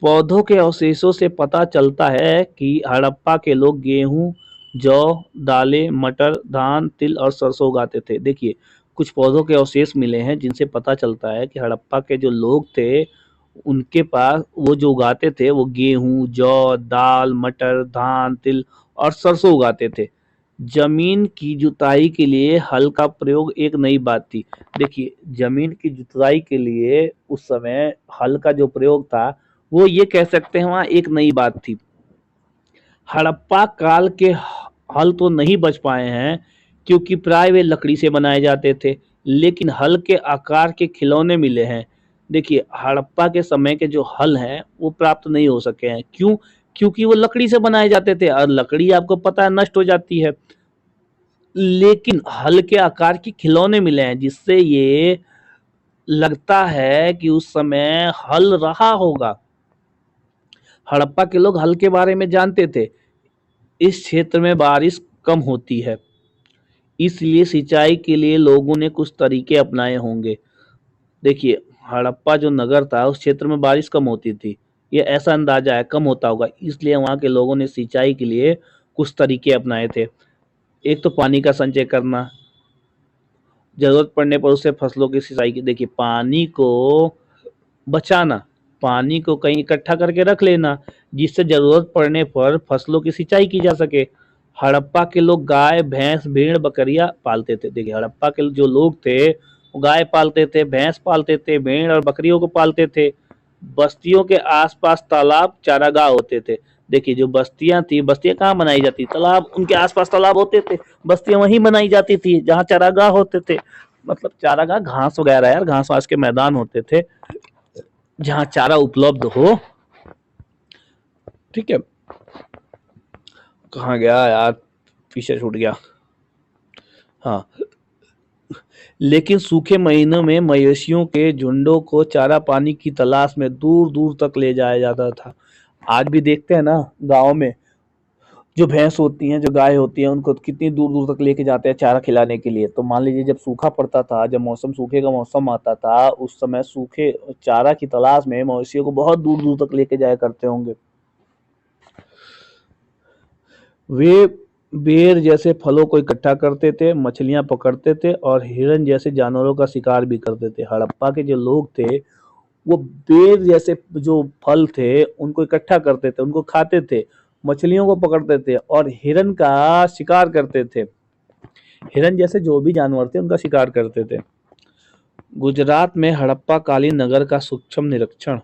पौधों के अवशेषों से पता चलता है कि हड़प्पा के लोग गेहूं, जौ, दालें, मटर, धान, तिल और सरसों उगाते थे। देखिए कुछ पौधों के अवशेष मिले हैं जिनसे पता चलता है कि हड़प्पा के जो लोग थे उनके पास वो जो उगाते थे वो गेहूं, जौ, दाल, मटर, धान, तिल और सरसों उगाते थे। जमीन की जुताई के लिए हल का प्रयोग एक नई बात थी। देखिए जमीन की जुताई के लिए उस समय हल का जो प्रयोग था वो ये कह सकते हैं वहां एक नई बात थी। हड़प्पा काल के हल तो नहीं बच पाए हैं क्योंकि प्राय वे लकड़ी से बनाए जाते थे, लेकिन हल के आकार के खिलौने मिले हैं। देखिए हड़प्पा के समय के जो हल हैं वो प्राप्त नहीं हो सके हैं। क्यों? क्योंकि वो लकड़ी से बनाए जाते थे और लकड़ी आपको पता है नष्ट हो जाती है। लेकिन हल के आकार के खिलौने मिले हैं जिससे ये लगता है कि उस समय हल रहा होगा। हड़प्पा के लोग हल के बारे में जानते थे। इस क्षेत्र में बारिश कम होती है, इसलिए सिंचाई के लिए लोगों ने कुछ तरीके अपनाए होंगे। देखिए हड़प्पा जो नगर था उस क्षेत्र में बारिश कम होती थी, ये ऐसा अंदाजा है कम होता होगा, इसलिए वहाँ के लोगों ने सिंचाई के लिए कुछ तरीके अपनाए थे। एक तो पानी का संचय करना, जरूरत पड़ने पर उसे फसलों की सिंचाई की। देखिए पानी को बचाना, पानी को कहीं इकट्ठा करके रख लेना जिससे जरूरत पड़ने पर फसलों की सिंचाई की जा सके। हड़प्पा के लोग गाय, भैंस, भेड़, बकरियां पालते थे। देखिए हड़प्पा के जो लोग थे वो गाय पालते थे, भैंस पालते थे, भेड़ और बकरियों को पालते थे। बस्तियों के आसपास तालाब, चारागाह होते थे। देखिए जो बस्तियां थी, बस्तियां कहाँ बनाई जाती, तालाब, उनके आसपास तालाब होते थे, बस्तियां वहीं बनाई जाती थी जहाँ चारागाह होते थे। मतलब चारागाह घास वगैरह, यार घास वास के मैदान होते थे जहाँ चारा उपलब्ध हो। ठीक है, कहाँ गया यार, पीछे छूट गया। हाँ, लेकिन सूखे महीनों में मवेशियों के झुंडों को चारा पानी की तलाश में दूर दूर तक ले जाया जाता था। आज भी देखते हैं ना, गांव में जो भैंस होती हैं, जो गाय होती हैं, उनको कितनी दूर दूर तक लेके जाते हैं चारा खिलाने के लिए। तो मान लीजिए जब सूखा पड़ता था, जब मौसम सूखे का मौसम आता था, उस समय सूखे चारा की तलाश में मवेशियों को बहुत दूर दूर तक लेके जाया करते होंगे। वे बेर जैसे फलों को इकट्ठा करते थे, मछलियां पकड़ते थे और हिरन जैसे जानवरों का शिकार भी करते थे। हड़प्पा के जो लोग थे, वो बेर जैसे जो फल थे उनको इकट्ठा करते थे, उनको खाते थे, मछलियों को पकड़ते थे और हिरन का शिकार करते थे। हिरन जैसे जो भी जानवर थे उनका शिकार करते थे। गुजरात में हड़प्पा कालीन नगर का सूक्ष्म निरीक्षण।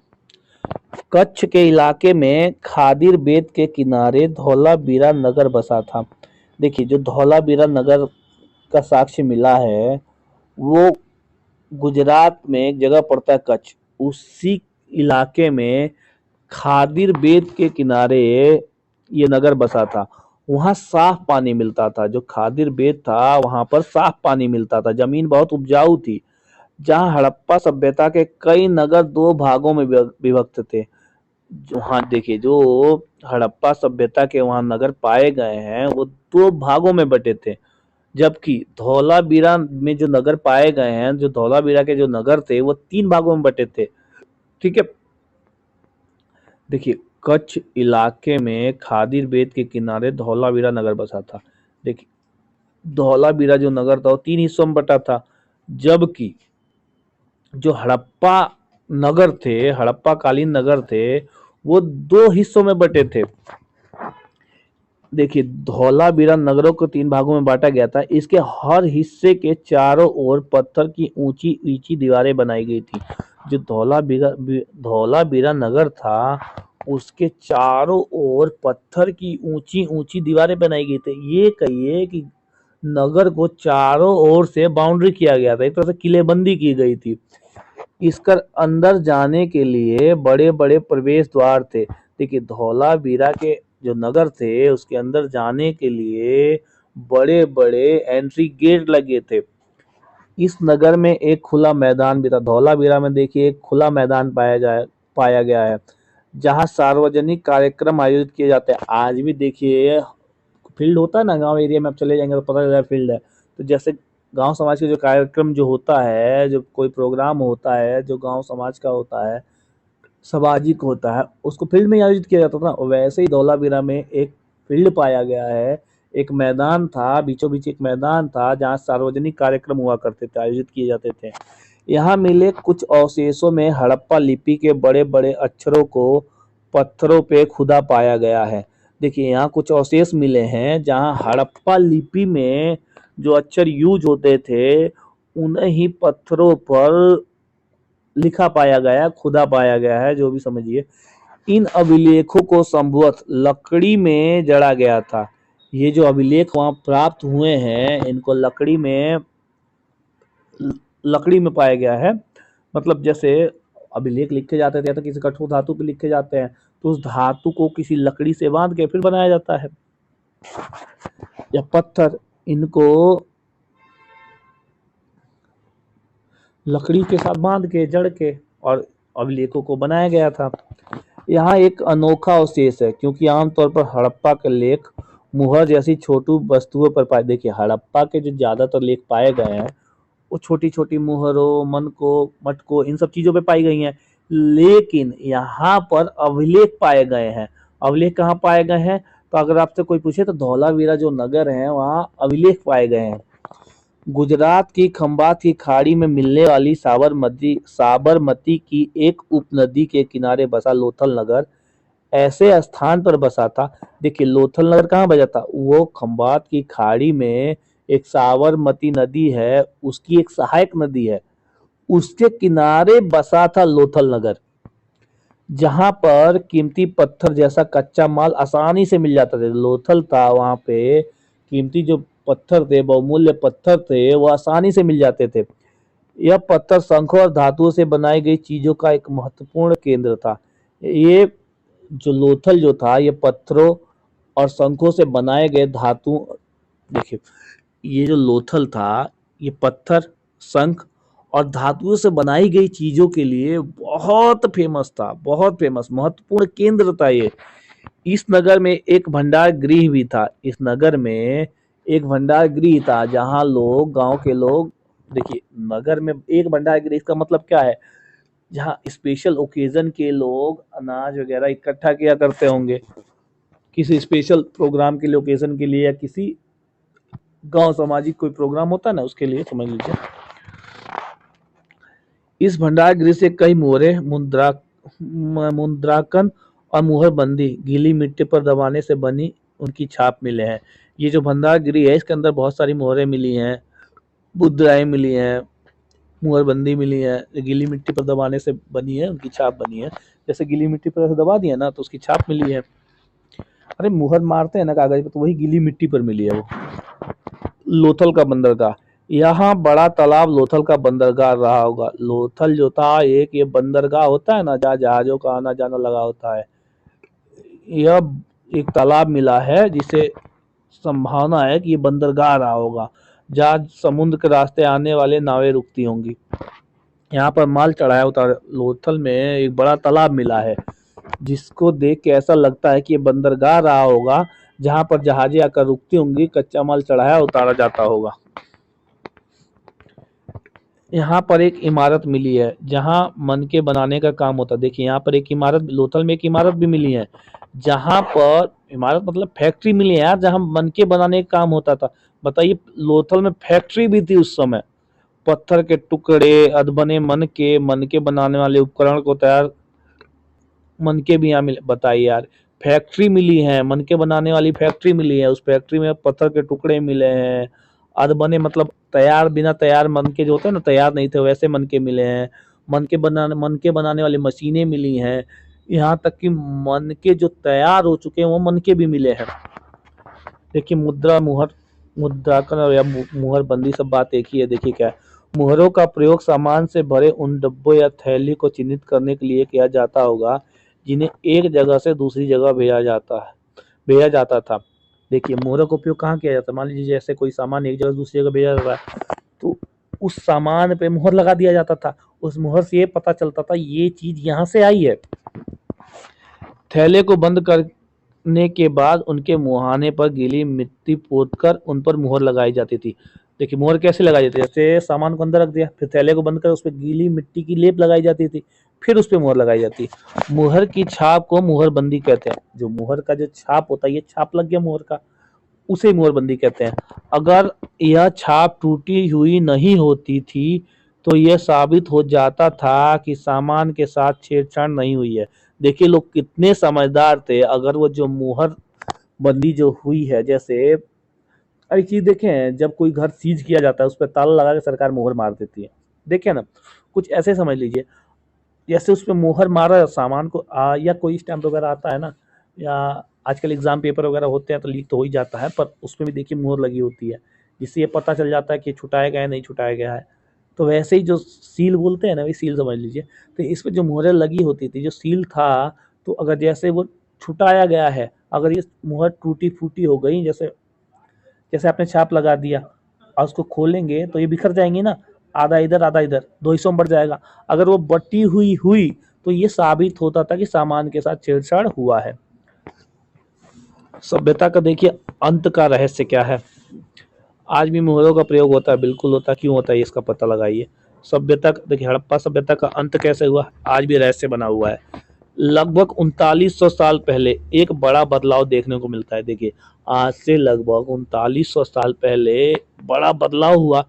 कच्छ के इलाके में खादिर बेट के किनारे धौलावीरा नगर बसा था। देखिए, जो धौलावीरा नगर का साक्ष्य मिला है, वो गुजरात में एक जगह पड़ता है कच्छ, उसी इलाके में खादिर बेट के किनारे ये नगर बसा था। वहां साफ पानी मिलता था। जो खादिर बेट था वहां पर साफ पानी मिलता था, जमीन बहुत उपजाऊ थी। जहां हड़प्पा सभ्यता के कई नगर दो भागों में विभक्त थे। हाँ देखिए, जो हड़प्पा सभ्यता के वहां नगर पाए गए हैं वो दो भागों में बटे थे, जबकि धौलावीरा में जो नगर पाए गए हैं, जो धौलावीरा के जो नगर थे वो तीन भागों में बटे थे। ठीक है, देखिए, कच्छ इलाके में खादिर बेट के किनारे धौलावीरा नगर बसा था। देखिए, धौलावीरा जो नगर था वो तीन हिस्सों में बटा था, जबकि जो हड़प्पा नगर थे, हड़प्पा कालीन नगर थे, वो दो हिस्सों में बटे थे। देखिए, धौलावीरा नगरों को तीन भागों में बांटा गया था। इसके हर हिस्से के चारों ओर पत्थर की ऊंची ऊंची दीवारें बनाई गई थी। जो धौलावीरा नगर था, उसके चारों ओर पत्थर की ऊंची ऊंची दीवारें बनाई गई थी। ये कहिए कि नगर को चारों ओर से बाउंड्री किया गया था, एक तरह से किलेबंदी की गई थी। इसकर अंदर जाने के लिए बड़े बड़े प्रवेश द्वार थे। देखिए, धौलावीरा के जो नगर थे उसके अंदर जाने के लिए बड़े बड़े एंट्री गेट लगे थे। इस नगर में एक खुला मैदान भी था। धौलावीरा में देखिए एक खुला मैदान पाया गया है, जहां सार्वजनिक कार्यक्रम आयोजित किए जाते हैं। आज भी देखिए फील्ड होता है ना, गांव एरिया में आप चले जाएंगे तो पता चलेगा फील्ड है। तो जैसे गांव समाज के जो कार्यक्रम जो होता है, जो कोई प्रोग्राम होता है जो गांव समाज का होता है, सामाजिक होता है, उसको फील्ड में आयोजित किया जाता था ना। वैसे ही धौलावीरा में एक फील्ड पाया गया है, एक मैदान था, बीचों बीच एक मैदान था जहाँ सार्वजनिक कार्यक्रम हुआ करते थे, आयोजित किए जाते थे। यहाँ मिले कुछ अवशेषों में हड़प्पा लिपि के बड़े बड़े अक्षरों को पत्थरों पे खुदा पाया गया है। देखिए, यहाँ कुछ अवशेष मिले हैं जहाँ हड़प्पा लिपि में जो अक्षर यूज होते थे उन्हें ही पत्थरों पर लिखा पाया गया, खुदा पाया गया है, जो भी समझिए। इन अभिलेखों को संभवतः लकड़ी में जड़ा गया था। ये जो अभिलेख वहां प्राप्त हुए हैं, इनको लकड़ी में पाया गया है। मतलब जैसे अभिलेख लिखे जाते थे तो किसी कठोर धातु पे लिखे जाते हैं, तो उस धातु को किसी लकड़ी से बांध के फिर बनाया जाता है, या पत्थर, इनको लकड़ी के साथ बांध के जड़ के और अभिलेखों को बनाया गया था। यहाँ एक अनोखा अवशेष है, क्योंकि आमतौर पर हड़प्पा के लेख मुहर जैसी छोटी वस्तुओं पर पाए। देखिए, हड़प्पा के जो ज्यादातर लेख पाए गए हैं वो छोटी छोटी मुहरों, मटकों, इन सब चीजों पे पाई गई हैं। लेकिन यहाँ पर अभिलेख पाए गए हैं। अभिलेख कहाँ पाए गए हैं? तो अगर आपसे कोई पूछे तो धौलावीरा जो नगर है वहाँ अभिलेख पाए गए हैं। गुजरात की खंभात की खाड़ी में मिलने वाली साबरमती की एक उपनदी के किनारे बसा लोथल नगर ऐसे स्थान पर बसा था। देखिए, लोथल नगर कहाँ बसा था? वो खंभात की खाड़ी में एक साबरमती नदी है, उसकी एक सहायक नदी है, उसके किनारे बसा था लोथल नगर, जहां पर कीमती पत्थर जैसा कच्चा माल आसानी से मिल जाता था। लोथल था, वहां पे कीमती जो पत्थर थे, बहुमूल्य पत्थर थे, वो आसानी से मिल जाते थे। यह पत्थर शंखों और धातुओं से बनाई गई चीजों का एक महत्वपूर्ण केंद्र था। ये जो लोथल जो था, ये पत्थरों और शंखों से बनाए गए धातु, देखिए, ये जो लोथल था, ये पत्थर शंख और धातुओं से बनाई गई चीजों के लिए बहुत फेमस था, बहुत फेमस, महत्वपूर्ण केंद्र था ये। इस नगर में एक भंडार गृह भी था। इस नगर में एक भंडार गृह था जहाँ लोग, गांव के लोग, देखिए नगर में एक भंडार गृह का मतलब क्या है, जहाँ स्पेशल ओकेजन के लोग अनाज वगैरह इकट्ठा किया करते होंगे, किसी स्पेशल प्रोग्राम के लिए, ओकेजन के लिए, या किसी गांव सामाजिक कोई प्रोग्राम होता है ना, उसके लिए समझ लीजिए। इस भंडार गृह से कई मोहरे, मुद्रांकन और मुहर बंदी गीली मिट्टी पर दबाने से बनी उनकी छाप मिले हैं। ये जो भंडार गृह है इसके अंदर बहुत सारी मोहरें मिली हैं, मुद्राएं मिली हैं, मुहर बंदी मिली है, गीली मिट्टी पर दबाने से बनी है, उनकी छाप बनी है। जैसे गीली मिट्टी पर दबा दिया ना तो उसकी छाप मिली है। अरे मुहर मारते हैं ना कागज पे, तो वही गीली मिट्टी पर मिली है वो। लोथल का बंदरगाह, यहाँ बड़ा तालाब लोथल का बंदरगाह रहा होगा। लोथल जो था एक ये बंदरगाह होता है ना जहाँ जहाजों का आना जाना लगा होता है, यह एक तालाब मिला है जिसे संभावना है कि ये बंदरगाह रहा होगा जहाँ समुद्र के रास्ते आने वाले नावें रुकती होंगी। यहाँ पर माल चढ़ाया उतार। लोथल में एक बड़ा तालाब मिला है जिसको देख के ऐसा लगता है कि ये बंदरगाह रहा होगा जहाँ पर जहाजें आकर रुकती होंगी, कच्चा माल चढ़ाया उतारा जाता होगा। यहाँ पर एक इमारत मिली है जहाँ मनके बनाने का काम होता है। देखिए यहाँ पर एक इमारत, लोथल में एक इमारत भी मिली है जहाँ पर, इमारत मतलब फैक्ट्री मिली है यार, जहाँ मनके बनाने का काम होता था। बताइए, लोथल में फैक्ट्री भी थी उस समय। पत्थर के टुकड़े, अधबने मनके बनाने वाले उपकरण को तैयार, मनके भी यहाँ मिले। बताइए यार, फैक्ट्री मिली है, मनके बनाने वाली फैक्ट्री मिली है, उस फैक्ट्री में पत्थर के टुकड़े मिले हैं, अधबने मतलब तैयार, बिना तैयार मनके जो होते हैं ना, तैयार नहीं थे वैसे मनके मिले हैं, मनके बनाने वाली मशीनें मिली हैं, यहाँ तक कि मनके जो तैयार हो चुके हैं वो मनके भी मिले हैं। देखिए मुद्रांकन और या मुहर बंदी, सब बात एक ही है। देखिए क्या है, मुहरों का प्रयोग सामान से भरे उन डब्बों या थैली को चिन्हित करने के लिए किया जाता होगा जिन्हें एक जगह से दूसरी जगह भेजा जाता था। देखिए मोहरों का उपयोग कहाँ किया जाता है, मान लीजिए जैसे कोई सामान एक जगह से दूसरी जगह भेजा जा रहा है तो उस सामान पे मुहर लगा दिया जाता था। उस मुहर से ये पता चलता था ये चीज यहाँ से आई है। थैले को बंद करने के बाद उनके मुहाने पर गीली मिट्टी पोतकर उन पर मुहर लगाई जाती थी। देखिए मुहर कैसे लगाई जाती है, जैसे सामान को अंदर रख दिया, फिर थैले को बंद कर उस पर गीली मिट्टी की लेप लगाई जाती थी, फिर उस पर मुहर लगाई जाती है। मुहर की छाप को मुहर बंदी कहते हैं। जो मुहर का जो छाप होता है, ये छाप लग गया मुहर का, उसे मुहर बंदी कहते हैं। अगर यह छाप टूटी हुई नहीं होती थी तो यह साबित हो जाता था कि सामान के साथ छेड़छाड़ नहीं हुई है। देखिए लोग कितने समझदार थे। अगर वो जो मुहर बंदी जो हुई है, जैसे एक चीज देखें, जब कोई घर सीज किया जाता है उस पर ताला लगा के सरकार मुहर मार देती है, देखे ना, कुछ ऐसे समझ लीजिए। जैसे उस पर मुहर मारा सामान को या कोई स्टैम्प वगैरह आता है ना, या आजकल एग्जाम पेपर वगैरह होते हैं तो लीक तो हो ही जाता है, पर उसमें भी देखिए मुहर लगी होती है जिससे ये पता चल जाता है कि छुटाया गया है नहीं छुटाया गया है। तो वैसे ही जो सील बोलते हैं ना, वही सील समझ लीजिए। तो इस पर जो मुहरें लगी होती थी, जो सील था, तो अगर जैसे वो छुटाया गया है, अगर ये मुहर टूटी फूटी हो गई, जैसे जैसे आपने छाप लगा दिया और उसको खोलेंगे तो ये बिखर जाएंगी ना, आधा इधर आधा इधर, दो हिस्सों में बढ़ जाएगा। अगर वो बटी हुई हुई तो ये साबित होता था कि सामान के साथ छेड़छाड़ हुआ है। सभ्यता का देखिए अंत का रहस्य क्या है। आज भी मुहरों का प्रयोग होता है, बिल्कुल होता है। क्यों होता है इसका पता लगाइए। सभ्यता, देखिए हड़प्पा सभ्यता का अंत कैसे हुआ, आज भी रहस्य बना हुआ है। लगभग 3900 साल पहले एक बड़ा बदलाव देखने को मिलता है। देखिए आज से लगभग 3900 साल पहले बड़ा बदलाव हुआ।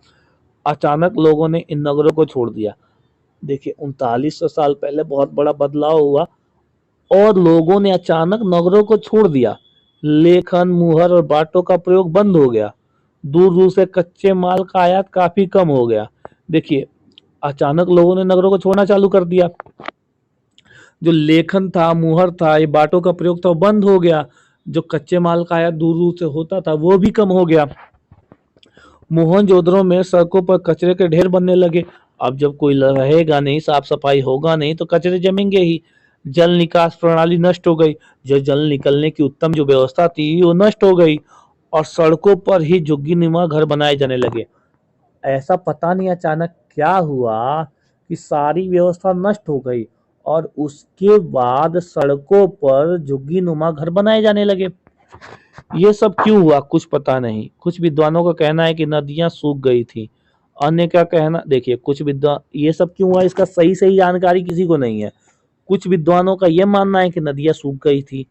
अचानक लोगों ने इन नगरों को छोड़ दिया। देखिए 3900 साल पहले बहुत बड़ा बदलाव हुआ और लोगों ने अचानक नगरों को छोड़ दिया। लेखन, मुहर और बाटों का प्रयोग बंद हो गया। दूर दूर से कच्चे माल का आयात काफी कम हो गया। देखिए अचानक लोगों ने नगरों को छोड़ना चालू कर दिया। जो लेखन था, मुहर था, ये बाटों का प्रयोग था, वो बंद हो गया। जो कच्चे माल का आयात दूर दूर से होता था वो भी कम हो गया। मोहनजोदड़ो में सड़कों पर कचरे के ढेर बनने लगे। अब जब कोई रहेगा नहीं, साफ सफाई होगा नहीं, तो कचरे जमेंगे ही। जल निकास प्रणाली नष्ट हो गई। जो जल निकलने की उत्तम जो व्यवस्था थी वो नष्ट हो गई और सड़कों पर ही झुग्गी नुमा घर बनाए जाने लगे। ऐसा पता नहीं अचानक क्या हुआ कि सारी व्यवस्था नष्ट हो गई और उसके बाद सड़कों पर झुग्गी-नुमा घर बनाए जाने लगे। ये सब क्यों हुआ कुछ पता नहीं। कुछ विद्वानों का कहना है कि नदियां सूख गई थी। अन्य का कहना, देखिए कुछ विद्वान, ये सब क्यों हुआ इसका सही सही जानकारी किसी को नहीं है। कुछ विद्वानों का यह मानना है कि नदियां सूख गई थी।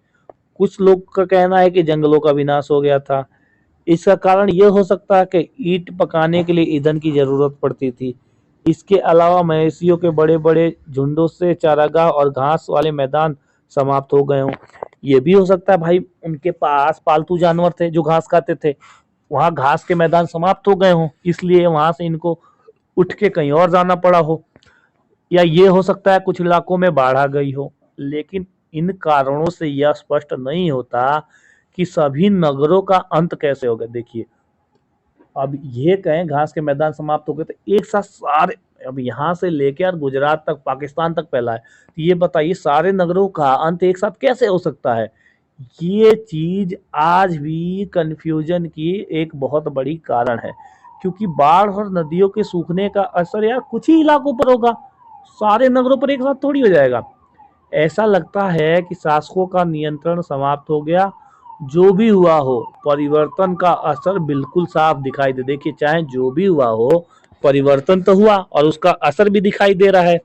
कुछ लोग का कहना है कि जंगलों का विनाश हो गया था। इसका कारण यह हो सकता है कि ईंट पकाने के लिए ईंधन की जरूरत पड़ती थी। इसके अलावा मवेशियों के बड़े बड़े झुंडों से चारागाह और घास वाले मैदान समाप्त हो गए हों। ये भी हो सकता है भाई, उनके पास पालतू जानवर थे जो घास खाते थे, वहां घास के मैदान समाप्त हो गए हों, इसलिए वहां से इनको उठ के कहीं और जाना पड़ा हो। या ये हो सकता है कुछ इलाकों में बाढ़ आ गई हो। लेकिन इन कारणों से यह स्पष्ट नहीं होता कि सभी नगरों का अंत कैसे हो गया। देखिए, अब ये कहें घास के मैदान समाप्त हो गए तो एक साथ सारे, अब यहाँ से लेके और गुजरात तक, पाकिस्तान तक फैला है, तो ये बताइए सारे नगरों का अंत एक साथ कैसे हो सकता है। ये चीज आज भी कंफ्यूजन की एक बहुत बड़ी कारण है, क्योंकि बाढ़ और नदियों के सूखने का असर यार कुछ ही इलाकों पर होगा, सारे नगरों पर एक साथ थोड़ी हो जाएगा। ऐसा लगता है कि शासकों का नियंत्रण समाप्त हो गया। जो भी हुआ हो, परिवर्तन का असर बिल्कुल साफ दिखाई दे। देखिए, चाहे जो भी हुआ हो, परिवर्तन तो हुआ और उसका असर भी दिखाई दे रहा है।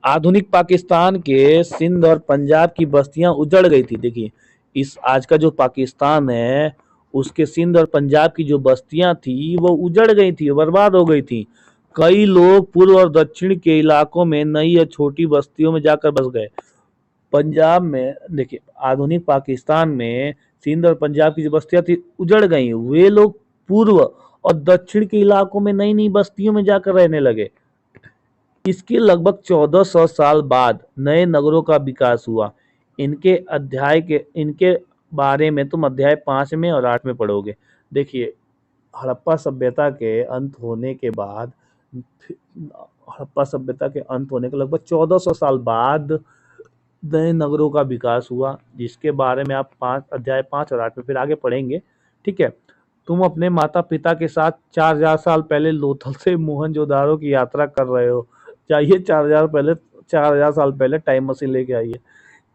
आधुनिक पाकिस्तान के सिंध और पंजाब की बस्तियां उजड़ गई थी। देखिए, इस आज का जो पाकिस्तान है, उसके सिंध और पंजाब की जो बस्तियां थी वो उजड़ गई थी, बर्बाद हो गई थी। कई लोग पूर्व और दक्षिण के इलाकों में नई या छोटी बस्तियों में जाकर बस गए। पंजाब में देखिए, आधुनिक पाकिस्तान में सिंध और पंजाब की जो बस्तियां थी उजड़ गई, वे लोग पूर्व और दक्षिण के इलाकों में नई नई बस्तियों में जाकर रहने लगे। इसके लगभग 1400 साल बाद नए नगरों का विकास हुआ। इनके बारे में तुम अध्याय 5 में और 8 में पढ़ोगे। देखिए, हड़प्पा सभ्यता के अंत होने के बाद, हड़प्पा सभ्यता के अंत होने के लगभग 1400 साल बाद नए नगरों का विकास हुआ, जिसके बारे में आप अध्याय 5 और 8 में फिर आगे पढ़ेंगे। ठीक है, तुम अपने माता पिता के साथ 4000 साल पहले लोथल से मोहनजोदारो की यात्रा कर रहे हो। चाहिए 4000 साल पहले टाइम मशीन लेके आइए।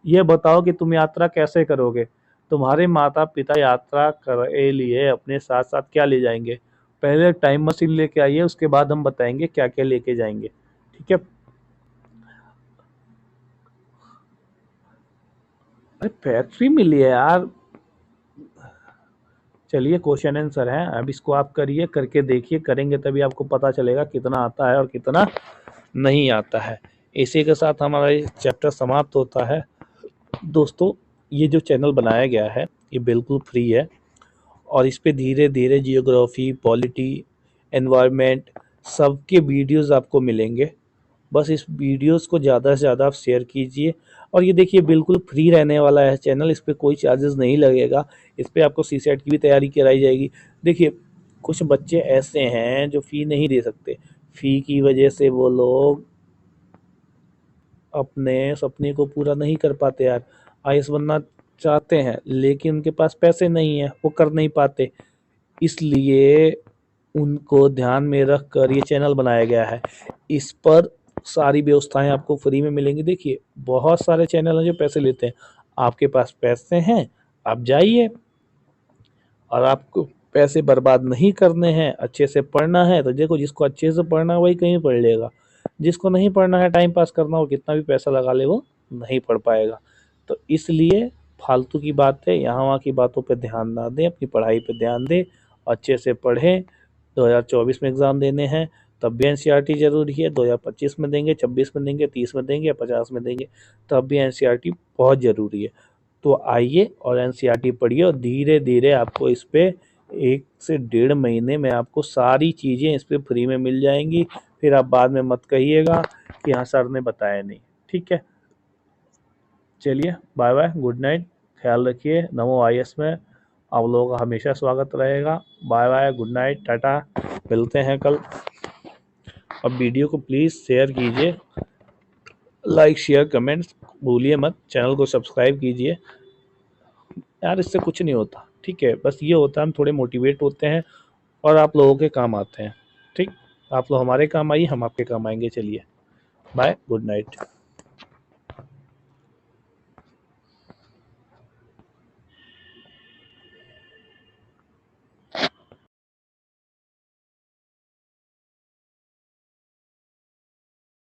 ये बताओ कि तुम यात्रा कैसे करोगे। तुम्हारे माता पिता यात्रा के लिए अपने साथ साथ क्या ले जाएंगे। पहले टाइम मशीन लेके आइए, उसके बाद हम बताएंगे क्या क्या लेके जाएंगे। ठीक है। अरे फैक्ट्री मिली है यार। चलिए, क्वेश्चन आंसर है, अब इसको आप करिए, करके देखिए, करेंगे तभी आपको पता चलेगा कितना आता है और कितना नहीं आता है। इसी के साथ हमारा ये चैप्टर समाप्त होता है। दोस्तों, ये जो चैनल बनाया गया है ये बिल्कुल फ्री है और इस पे धीरे धीरे जियोग्राफी, पॉलिटी, एनवायरनमेंट सबके वीडियोस आपको मिलेंगे। बस इस वीडियोस को ज़्यादा से ज़्यादा आप शेयर कीजिए। और ये देखिए, बिल्कुल फ्री रहने वाला है चैनल, इस पे कोई चार्जेस नहीं लगेगा। इस पे आपको सीसेट की भी तैयारी कराई जाएगी। देखिए, कुछ बच्चे ऐसे हैं जो फ़ी नहीं दे सकते, फ़ी की वजह से वो लोग अपने सपने को पूरा नहीं कर पाते यार। आईएएस बनना चाहते हैं लेकिन उनके पास पैसे नहीं है, वो कर नहीं पाते। इसलिए उनको ध्यान में रख कर ये चैनल बनाया गया है। इस पर सारी व्यवस्थाएं आपको फ्री में मिलेंगी। देखिए, बहुत सारे चैनल हैं जो पैसे लेते हैं। आपके पास पैसे हैं, आप जाइए, और आपको पैसे बर्बाद नहीं करने हैं, अच्छे से पढ़ना है तो देखो, जिसको अच्छे से पढ़ना है वही कहीं पढ़ लेगा। जिसको नहीं पढ़ना है, टाइम पास करना, वो कितना भी पैसा लगा ले वो नहीं पढ़ पाएगा। तो इसलिए फालतू की बातें, यहाँ वहाँ की बातों पे ध्यान ना दें, अपनी पढ़ाई पे ध्यान दें, अच्छे से पढ़ें। 2024 में एग्ज़ाम देने हैं तब भी एनसीईआरटी ज़रूरी है। 2025 में देंगे, 26 में देंगे, 30 में देंगे या 50 में देंगे, तब भी एनसीईआरटी बहुत ज़रूरी है। तो आइए और एनसीईआरटी पढ़िए और धीरे धीरे आपको इस पे 1 से 1.5 महीने में आपको सारी चीज़ें इस पे फ्री में मिल जाएंगी। फिर आप बाद में मत कहिएगा कि हाँ सर ने बताया नहीं। ठीक है, चलिए, बाय बाय, गुड नाइट, ख्याल रखिए। नमो आईएएस में आप लोगों का हमेशा स्वागत रहेगा। Bye bye, good night, tata, मिलते हैं कल। अब वीडियो को प्लीज़ शेयर कीजिए, लाइक शेयर कमेंट्स भूलिए मत, चैनल को सब्सक्राइब कीजिए यार। इससे कुछ नहीं होता, ठीक है, बस ये होता है हम थोड़े मोटिवेट होते हैं और आप लोगों के काम आते हैं। ठीक, आप लोग हमारे काम आइए, हम आपके काम आएंगे। चलिए, बाय, गुड नाइट।